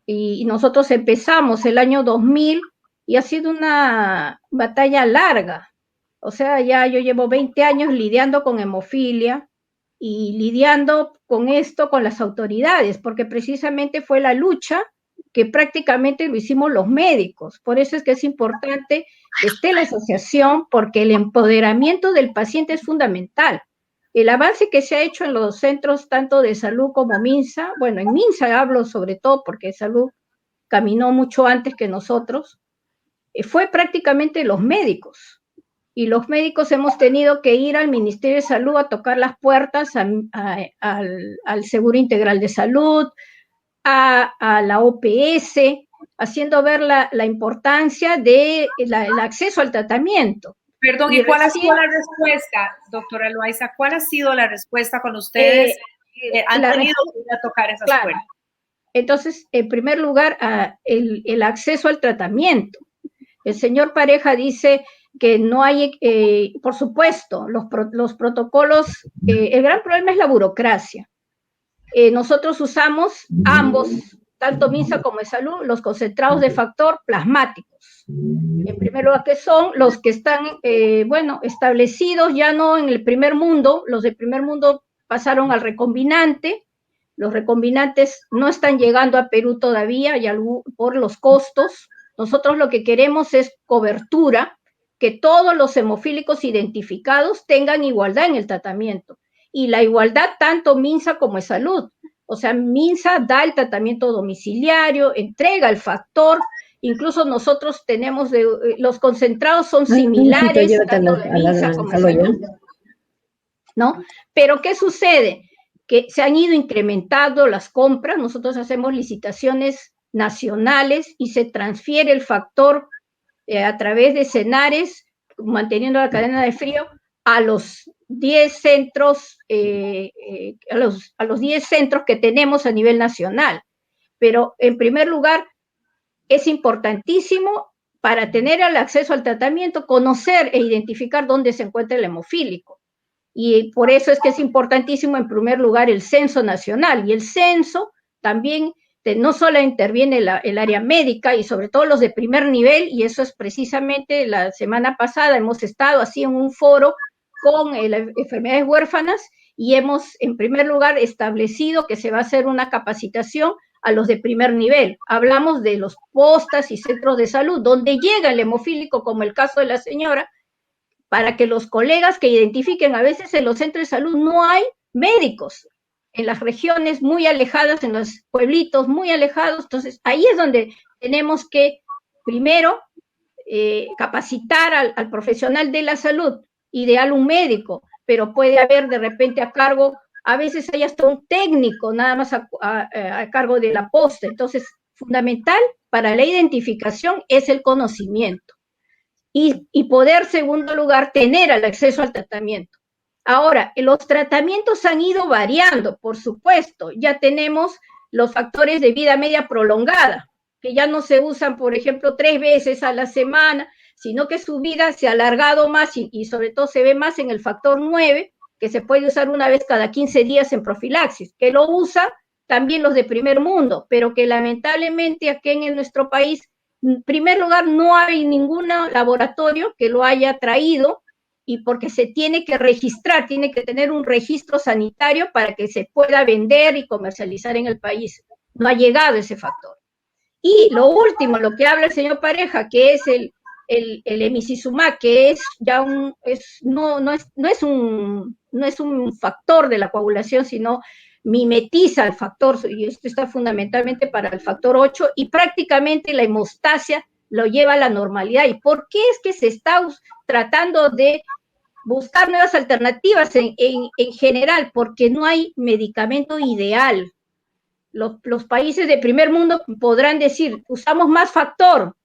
Y nosotros empezamos el año 2000 y ha sido una batalla larga. O sea, ya yo llevo 20 años lidiando con hemofilia y lidiando con esto con las autoridades, porque precisamente fue la lucha que prácticamente lo hicimos los médicos. Por eso es que es importante que esté la asociación, porque el empoderamiento del paciente es fundamental. El avance que se ha hecho en los centros tanto de salud como MINSA, bueno, en MINSA hablo sobre todo porque salud caminó mucho antes que nosotros, fue prácticamente los médicos. Y los médicos hemos tenido que ir al Ministerio de Salud a tocar las puertas al Seguro Integral de Salud, a la OPS, haciendo ver la importancia del acceso al tratamiento. Perdón, ¿y cuál ha sido la respuesta, doctora Loaiza? ¿Cuál ha sido la respuesta con ustedes? ¿Han tenido que ir a tocar esas puertas? Entonces, en primer lugar, el acceso al tratamiento. El señor Pareja dice que no hay, por supuesto, los protocolos, el gran problema es la burocracia. Nosotros usamos ambos, tanto MINSA como Salud, los concentrados de factor plasmáticos. En primer lugar, que son los que están, establecidos ya no en el primer mundo, los del primer mundo pasaron al recombinante. Los recombinantes no están llegando a Perú todavía por los costos. Nosotros lo que queremos es cobertura, que todos los hemofílicos identificados tengan igualdad en el tratamiento. Y la igualdad tanto MINSA como Salud. O sea, MINSA da el tratamiento domiciliario, entrega el factor. Incluso nosotros tenemos, los concentrados son similares, tanto de MINSA como Salud, ¿no? Pero ¿qué sucede? Que se han ido incrementando las compras, nosotros hacemos licitaciones nacionales y se transfiere el factor a través de Senares, manteniendo la cadena de frío, a los 10 centros, a los 10 centros que tenemos a nivel nacional. Pero en primer lugar, es importantísimo para tener el acceso al tratamiento, conocer e identificar dónde se encuentra el hemofílico. Y por eso es que es importantísimo, en primer lugar, el censo nacional. Y el censo también no solo interviene el área médica y sobre todo los de primer nivel, y eso es precisamente la semana pasada hemos estado así en un foro con las enfermedades huérfanas y hemos, en primer lugar, establecido que se va a hacer una capacitación a los de primer nivel. Hablamos de los postas y centros de salud, donde llega el hemofílico, como el caso de la señora, para que los colegas que identifiquen, a veces en los centros de salud no hay médicos, en las regiones muy alejadas, en los pueblitos muy alejados, entonces ahí es donde tenemos que primero capacitar al profesional de la salud, ideal un médico, pero puede haber de repente a cargo, a veces hay hasta un técnico nada más a cargo de la posta, entonces fundamental para la identificación es el conocimiento y poder, segundo lugar, tener el acceso al tratamiento. Ahora, los tratamientos han ido variando, por supuesto. Ya tenemos los factores de vida media prolongada, que ya no se usan, por ejemplo, 3 veces a la semana, sino que su vida se ha alargado más y sobre todo se ve más en el factor 9, que se puede usar una vez cada 15 días en profilaxis, que lo usa también los de primer mundo, pero que lamentablemente aquí en nuestro país, en primer lugar, no hay ningún laboratorio que lo haya traído, y porque se tiene que registrar, tiene que tener un registro sanitario para que se pueda vender y comercializar en el país. No ha llegado ese factor. Y lo último, lo que habla el señor Pareja, que es el emicizumab, que es ya no es un factor de la coagulación, sino mimetiza el factor, y esto está fundamentalmente para el factor 8, y prácticamente la hemostasia lo lleva a la normalidad. ¿Y por qué es que se está tratando de buscar nuevas alternativas en general? Porque no hay medicamento ideal. Los países de primer mundo podrán decir, usamos más factor,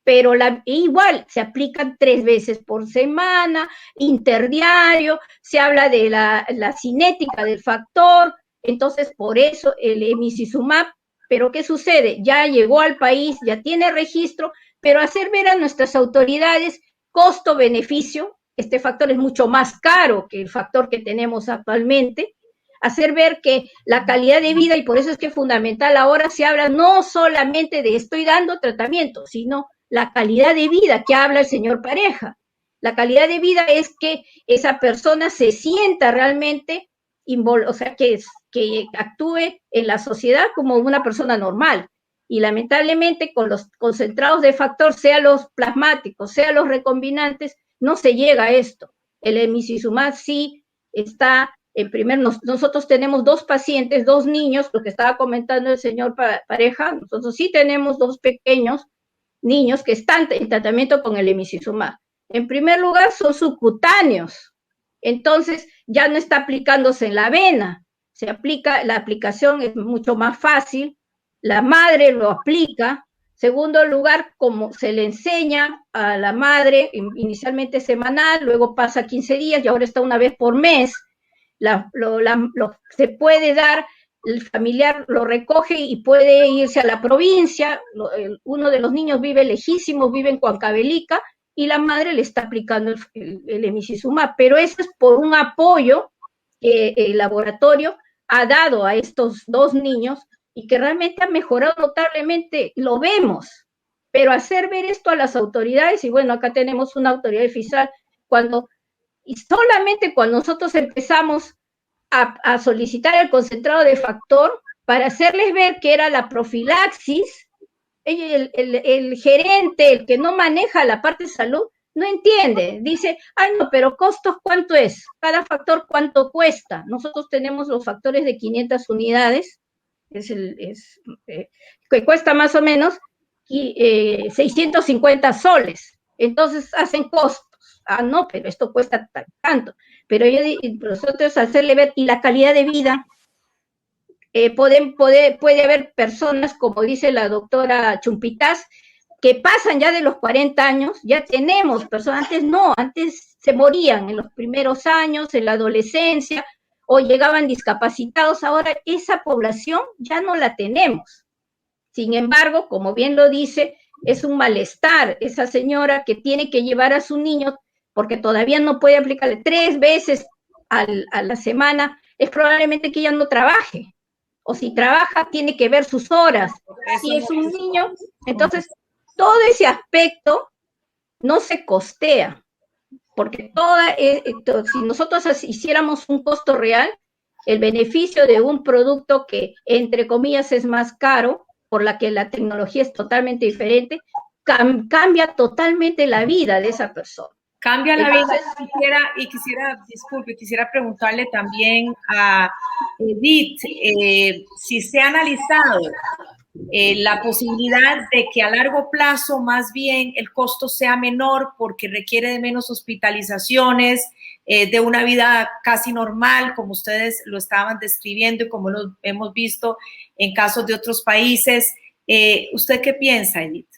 pero igual se aplican 3 veces por semana, interdiario, se habla de la cinética del factor. Entonces, por eso el emicizumab, pero ¿qué sucede? Ya llegó al país, ya tiene registro, pero hacer ver a nuestras autoridades costo-beneficio, este factor es mucho más caro que el factor que tenemos actualmente, hacer ver que la calidad de vida, y por eso es que es fundamental, ahora se habla no solamente de estoy dando tratamiento, sino la calidad de vida que habla el señor Pareja. La calidad de vida es que esa persona se sienta realmente, o sea, que actúe en la sociedad como una persona normal. Y lamentablemente con los concentrados de factor, sea los plasmáticos, sea los recombinantes, no se llega a esto. El emicizumab sí está en nosotros tenemos 2 pacientes, 2 niños, lo que estaba comentando el señor Pareja, nosotros sí tenemos 2 pequeños niños que están en tratamiento con el emicizumab. En primer lugar, son subcutáneos, entonces ya no está aplicándose en la vena, la aplicación es mucho más fácil, la madre lo aplica. Segundo lugar, como se le enseña a la madre, inicialmente semanal, luego pasa 15 días y ahora está una vez por mes, se puede dar, el familiar lo recoge y puede irse a la provincia, uno de los niños vive lejísimo, vive en Huancavelica, y la madre le está aplicando el emicizumab, pero eso es por un apoyo que el laboratorio ha dado a estos 2 niños y que realmente ha mejorado notablemente, lo vemos, pero hacer ver esto a las autoridades, y bueno, acá tenemos una autoridad fiscal, y solamente cuando nosotros empezamos a solicitar el concentrado de factor para hacerles ver que era la profilaxis, el gerente, el que no maneja la parte de salud, no entiende, dice, ay no, pero costos, ¿cuánto es? Cada factor, ¿cuánto cuesta? Nosotros tenemos los factores de 500 unidades, que cuesta más o menos 650 soles, entonces hacen costos. Ah, no, pero esto cuesta tanto. Pero nosotros hacerle ver, y la calidad de vida, puede haber personas, como dice la doctora Chumpitaz, que pasan ya de los 40 años, ya tenemos personas, antes se morían en los primeros años, en la adolescencia, o llegaban discapacitados, ahora esa población ya no la tenemos. Sin embargo, como bien lo dice, es un malestar esa señora que tiene que llevar a su niño, porque todavía no puede aplicarle 3 veces a la semana, es probablemente que ella no trabaje, o si trabaja tiene que ver sus horas, si es un niño, entonces todo ese aspecto no se costea, porque si nosotros hiciéramos un costo real, el beneficio de un producto que entre comillas es más caro, por la que la tecnología es totalmente diferente, cambia totalmente la vida de esa persona. Cambia la vida. Quisiera preguntarle también a Edith si se ha analizado la posibilidad de que a largo plazo más bien el costo sea menor porque requiere de menos hospitalizaciones, de una vida casi normal, como ustedes lo estaban describiendo y como lo hemos visto en casos de otros países. ¿Usted qué piensa, Edith?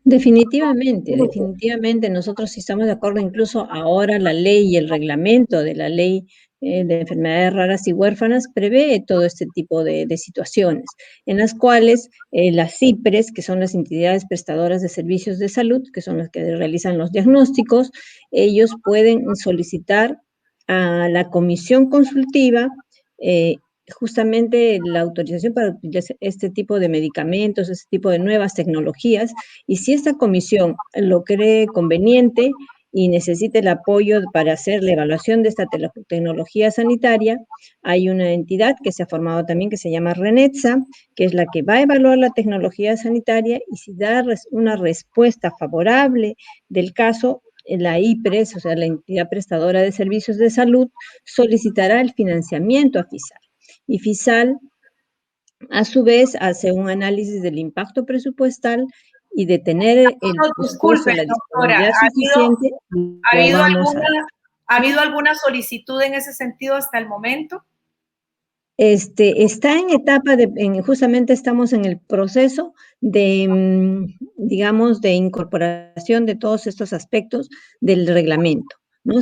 Definitivamente, definitivamente nosotros sí estamos de acuerdo, incluso ahora la ley y el reglamento de la ley de enfermedades raras y huérfanas prevé todo este tipo de situaciones, en las cuales las IPRES, que son las entidades prestadoras de servicios de salud, que son las que realizan los diagnósticos, ellos pueden solicitar a la comisión consultiva justamente la autorización para utilizar este tipo de medicamentos, este tipo de nuevas tecnologías, y si esta comisión lo cree conveniente y necesita el apoyo para hacer la evaluación de esta tecnología sanitaria, hay una entidad que se ha formado también que se llama RENETSA, que es la que va a evaluar la tecnología sanitaria y si da una respuesta favorable del caso, la IPRES, o sea, la entidad prestadora de servicios de salud, solicitará el financiamiento a FISAL. Y FISAL, a su vez, hace un análisis del impacto presupuestal y de tener el presupuesto, la disponibilidad suficiente. ¿Ha habido alguna solicitud en ese sentido hasta el momento? Está en etapa justamente estamos en el proceso de, digamos, de incorporación de todos estos aspectos del reglamento, ¿no?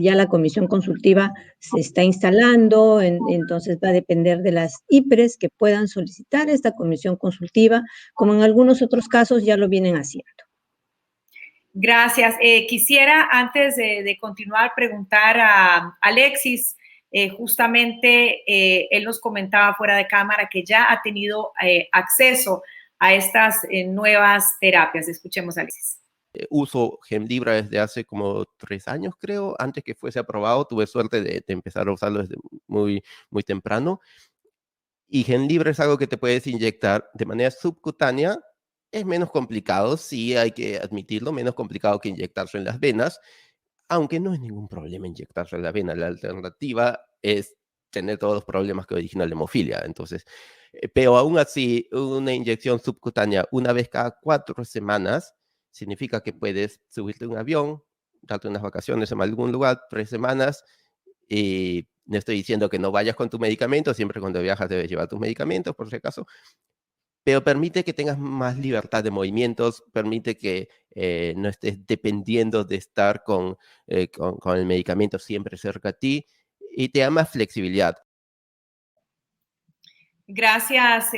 Ya la comisión consultiva se está instalando, entonces va a depender de las IPRES que puedan solicitar esta comisión consultiva, como en algunos otros casos ya lo vienen haciendo. Gracias. Quisiera, antes de continuar, preguntar a Alexis, justamente él nos comentaba fuera de cámara que ya ha tenido acceso a estas nuevas terapias. Escuchemos a Alexis. Uso Hemlibra desde hace como 3 años, creo. Antes que fuese aprobado, tuve suerte de empezar a usarlo desde muy, muy temprano. Y Hemlibra es algo que te puedes inyectar de manera subcutánea. Es menos complicado, sí, hay que admitirlo, menos complicado que inyectarse en las venas, aunque no es ningún problema inyectarse en la vena. La alternativa es tener todos los problemas que origina la hemofilia. Entonces, pero aún así, una inyección subcutánea una vez cada 4 semanas significa que puedes subirte a un avión, darte unas vacaciones en algún lugar, 3 semanas, y no estoy diciendo que no vayas con tu medicamento, siempre cuando viajas debes llevar tus medicamentos, por si acaso, pero permite que tengas más libertad de movimientos, permite que no estés dependiendo de estar con el medicamento siempre cerca a ti, y te da más flexibilidad. Gracias,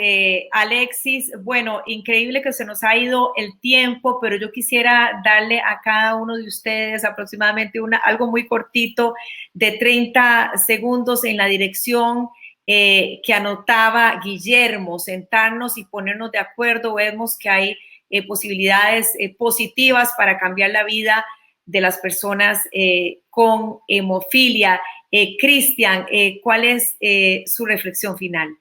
Alexis. Bueno, increíble que se nos ha ido el tiempo, pero yo quisiera darle a cada uno de ustedes aproximadamente algo muy cortito de 30 segundos en la dirección que anotaba Guillermo, sentarnos y ponernos de acuerdo. Vemos que hay posibilidades positivas para cambiar la vida de las personas con hemofilia. Cristian, ¿cuál es su reflexión final?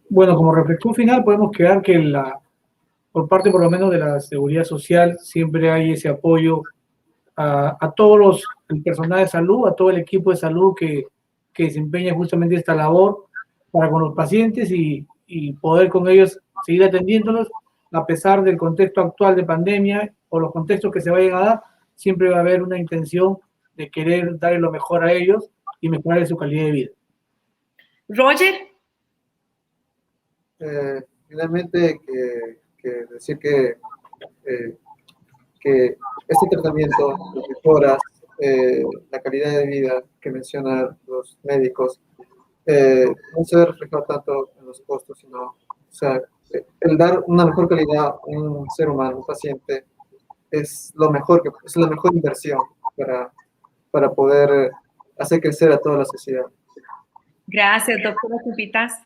Bueno, como reflexión final podemos quedar que por parte por lo menos de la seguridad social siempre hay ese apoyo a todos el personal de salud, a todo el equipo de salud que desempeña justamente esta labor para con los pacientes y poder con ellos seguir atendiéndolos a pesar del contexto actual de pandemia o los contextos que se vayan a dar, siempre va a haber una intención de querer darle lo mejor a ellos y mejorar su calidad de vida. Roger. Finalmente, decir que este tratamiento, las mejoras, la calidad de vida que mencionan los médicos, no se ve reflejado tanto en los costos, sino, o sea, el dar una mejor calidad a un ser humano, un paciente, es la mejor inversión para poder hacer crecer a toda la sociedad. Gracias, doctora Cupitas.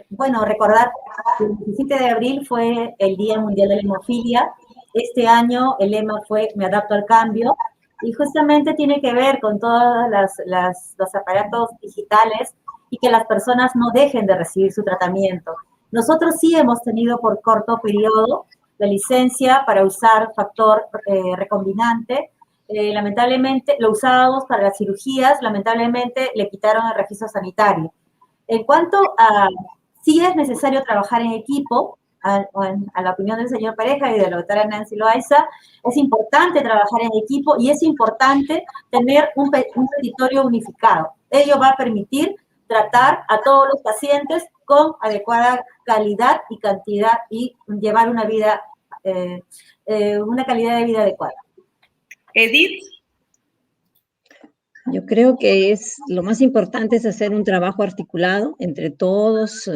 Bueno, recordar que el 17 de abril fue el Día Mundial de la Hemofilia. Este año el lema fue Me adapto al cambio, y justamente tiene que ver con todos los aparatos digitales y que las personas no dejen de recibir su tratamiento. Nosotros sí hemos tenido por corto periodo la licencia para usar factor recombinante. Lamentablemente lo usábamos para las cirugías, lamentablemente le quitaron el registro sanitario. En cuanto a si es necesario trabajar en equipo, a la opinión del señor Pareja y de la doctora Nancy Loaiza, es importante trabajar en equipo y es importante tener un petitorio unificado. Ello va a permitir tratar a todos los pacientes con adecuada calidad y cantidad y llevar una vida, una calidad de vida adecuada. Edith. Yo creo que lo más importante es hacer un trabajo articulado entre todos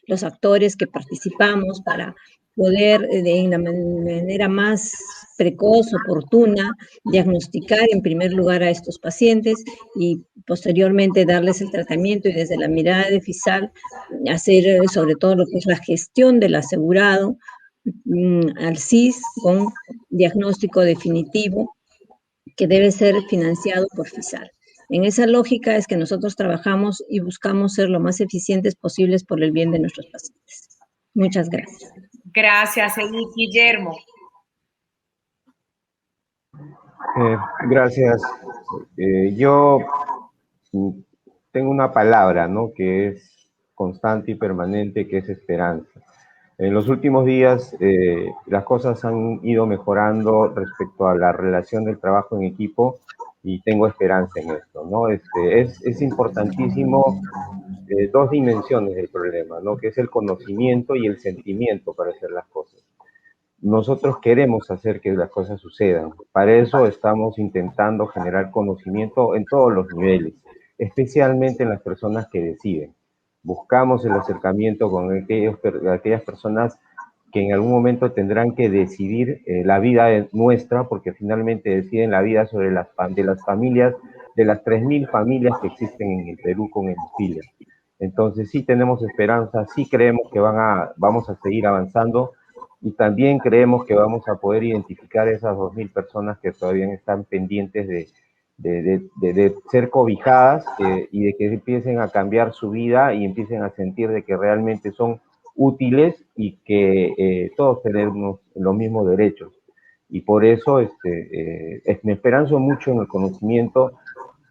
los actores que participamos para poder de la manera más precoz, oportuna, diagnosticar en primer lugar a estos pacientes y posteriormente darles el tratamiento y desde la mirada de FISAL hacer sobre todo lo que es la gestión del asegurado al CIS con diagnóstico definitivo que debe ser financiado por FISAL. En esa lógica es que nosotros trabajamos y buscamos ser lo más eficientes posibles por el bien de nuestros pacientes. Muchas gracias. Gracias, Edith. Guillermo. Gracias. Yo tengo una palabra, ¿no?, que es constante y permanente, que es esperanza. En los últimos días las cosas han ido mejorando respecto a la relación del trabajo en equipo y tengo esperanza en esto, ¿no? Es importantísimo dos dimensiones del problema, ¿no?, que es el conocimiento y el sentimiento para hacer las cosas. Nosotros queremos hacer que las cosas sucedan. Para eso estamos intentando generar conocimiento en todos los niveles, especialmente en las personas que deciden. Buscamos el acercamiento con aquellas personas que en algún momento tendrán que decidir la vida nuestra, porque finalmente deciden la vida de las familias, de las 3.000 familias que existen en el Perú con hemofilia. Entonces sí tenemos esperanza, sí creemos que vamos a seguir avanzando y también creemos que vamos a poder identificar esas 2.000 personas que todavía están pendientes de ser cobijadas y de que empiecen a cambiar su vida y empiecen a sentir de que realmente son útiles y que todos tenemos los mismos derechos. Y por eso me esperanzo mucho en el conocimiento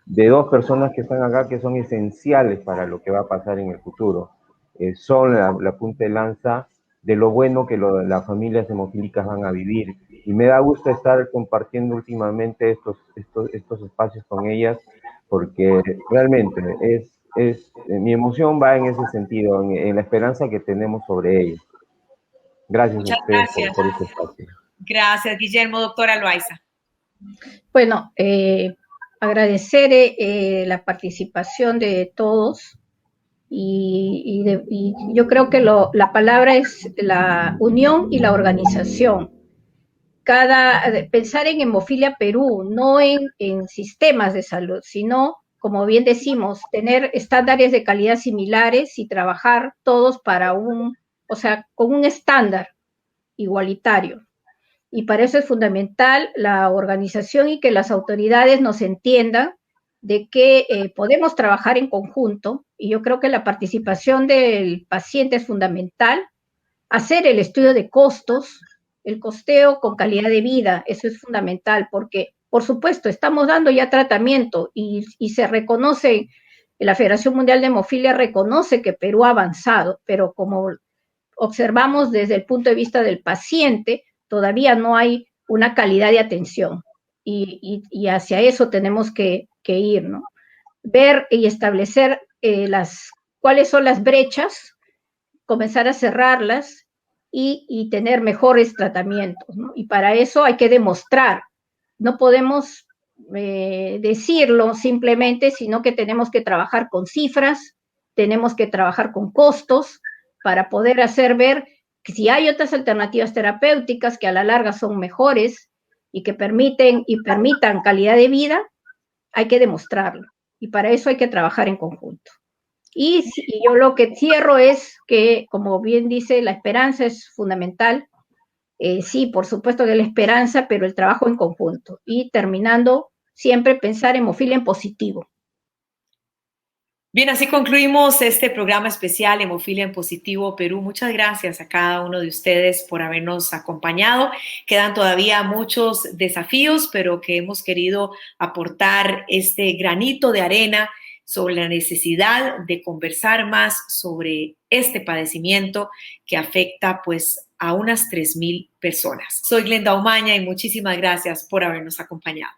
de dos personas que están acá que son esenciales para lo que va a pasar en el futuro. Son la punta de lanza de lo bueno que las familias hemofílicas van a vivir. Y me da gusto estar compartiendo últimamente estos espacios con ellas, porque realmente mi emoción va en ese sentido, en la esperanza que tenemos sobre ellas. Gracias a ustedes por este espacio. Gracias, Guillermo. Doctora Loaiza. Bueno, agradecer la participación de todos y yo creo que la palabra es la unión y la organización. Pensar en Hemofilia Perú, no en sistemas de salud, sino, como bien decimos, tener estándares de calidad similares y trabajar todos con un estándar igualitario. Y para eso es fundamental la organización y que las autoridades nos entiendan de que podemos trabajar en conjunto, y yo creo que la participación del paciente es fundamental, hacer el estudio de costos, el costeo con calidad de vida, eso es fundamental, porque, por supuesto, estamos dando ya tratamiento y se reconoce, la Federación Mundial de Hemofilia reconoce que Perú ha avanzado, pero como observamos desde el punto de vista del paciente, todavía no hay una calidad de atención y hacia eso tenemos que ir, ¿no? Ver y establecer cuáles son las brechas, comenzar a cerrarlas y tener mejores tratamientos, ¿no? Y para eso hay que demostrar, no podemos decirlo simplemente, sino que tenemos que trabajar con cifras, tenemos que trabajar con costos para poder hacer ver que si hay otras alternativas terapéuticas que a la larga son mejores y que permitan calidad de vida, hay que demostrarlo. Y para eso hay que trabajar en conjunto. Y yo lo que cierro es que, como bien dice, la esperanza es fundamental. Sí, por supuesto que la esperanza, pero el trabajo en conjunto. Y terminando, siempre pensar hemofilia en positivo. Bien, así concluimos este programa especial Hemofilia en Positivo Perú. Muchas gracias a cada uno de ustedes por habernos acompañado. Quedan todavía muchos desafíos, pero que hemos querido aportar este granito de arena sobre la necesidad de conversar más sobre este padecimiento que afecta pues a unas 3.000 personas. Soy Glenda Umaña y muchísimas gracias por habernos acompañado.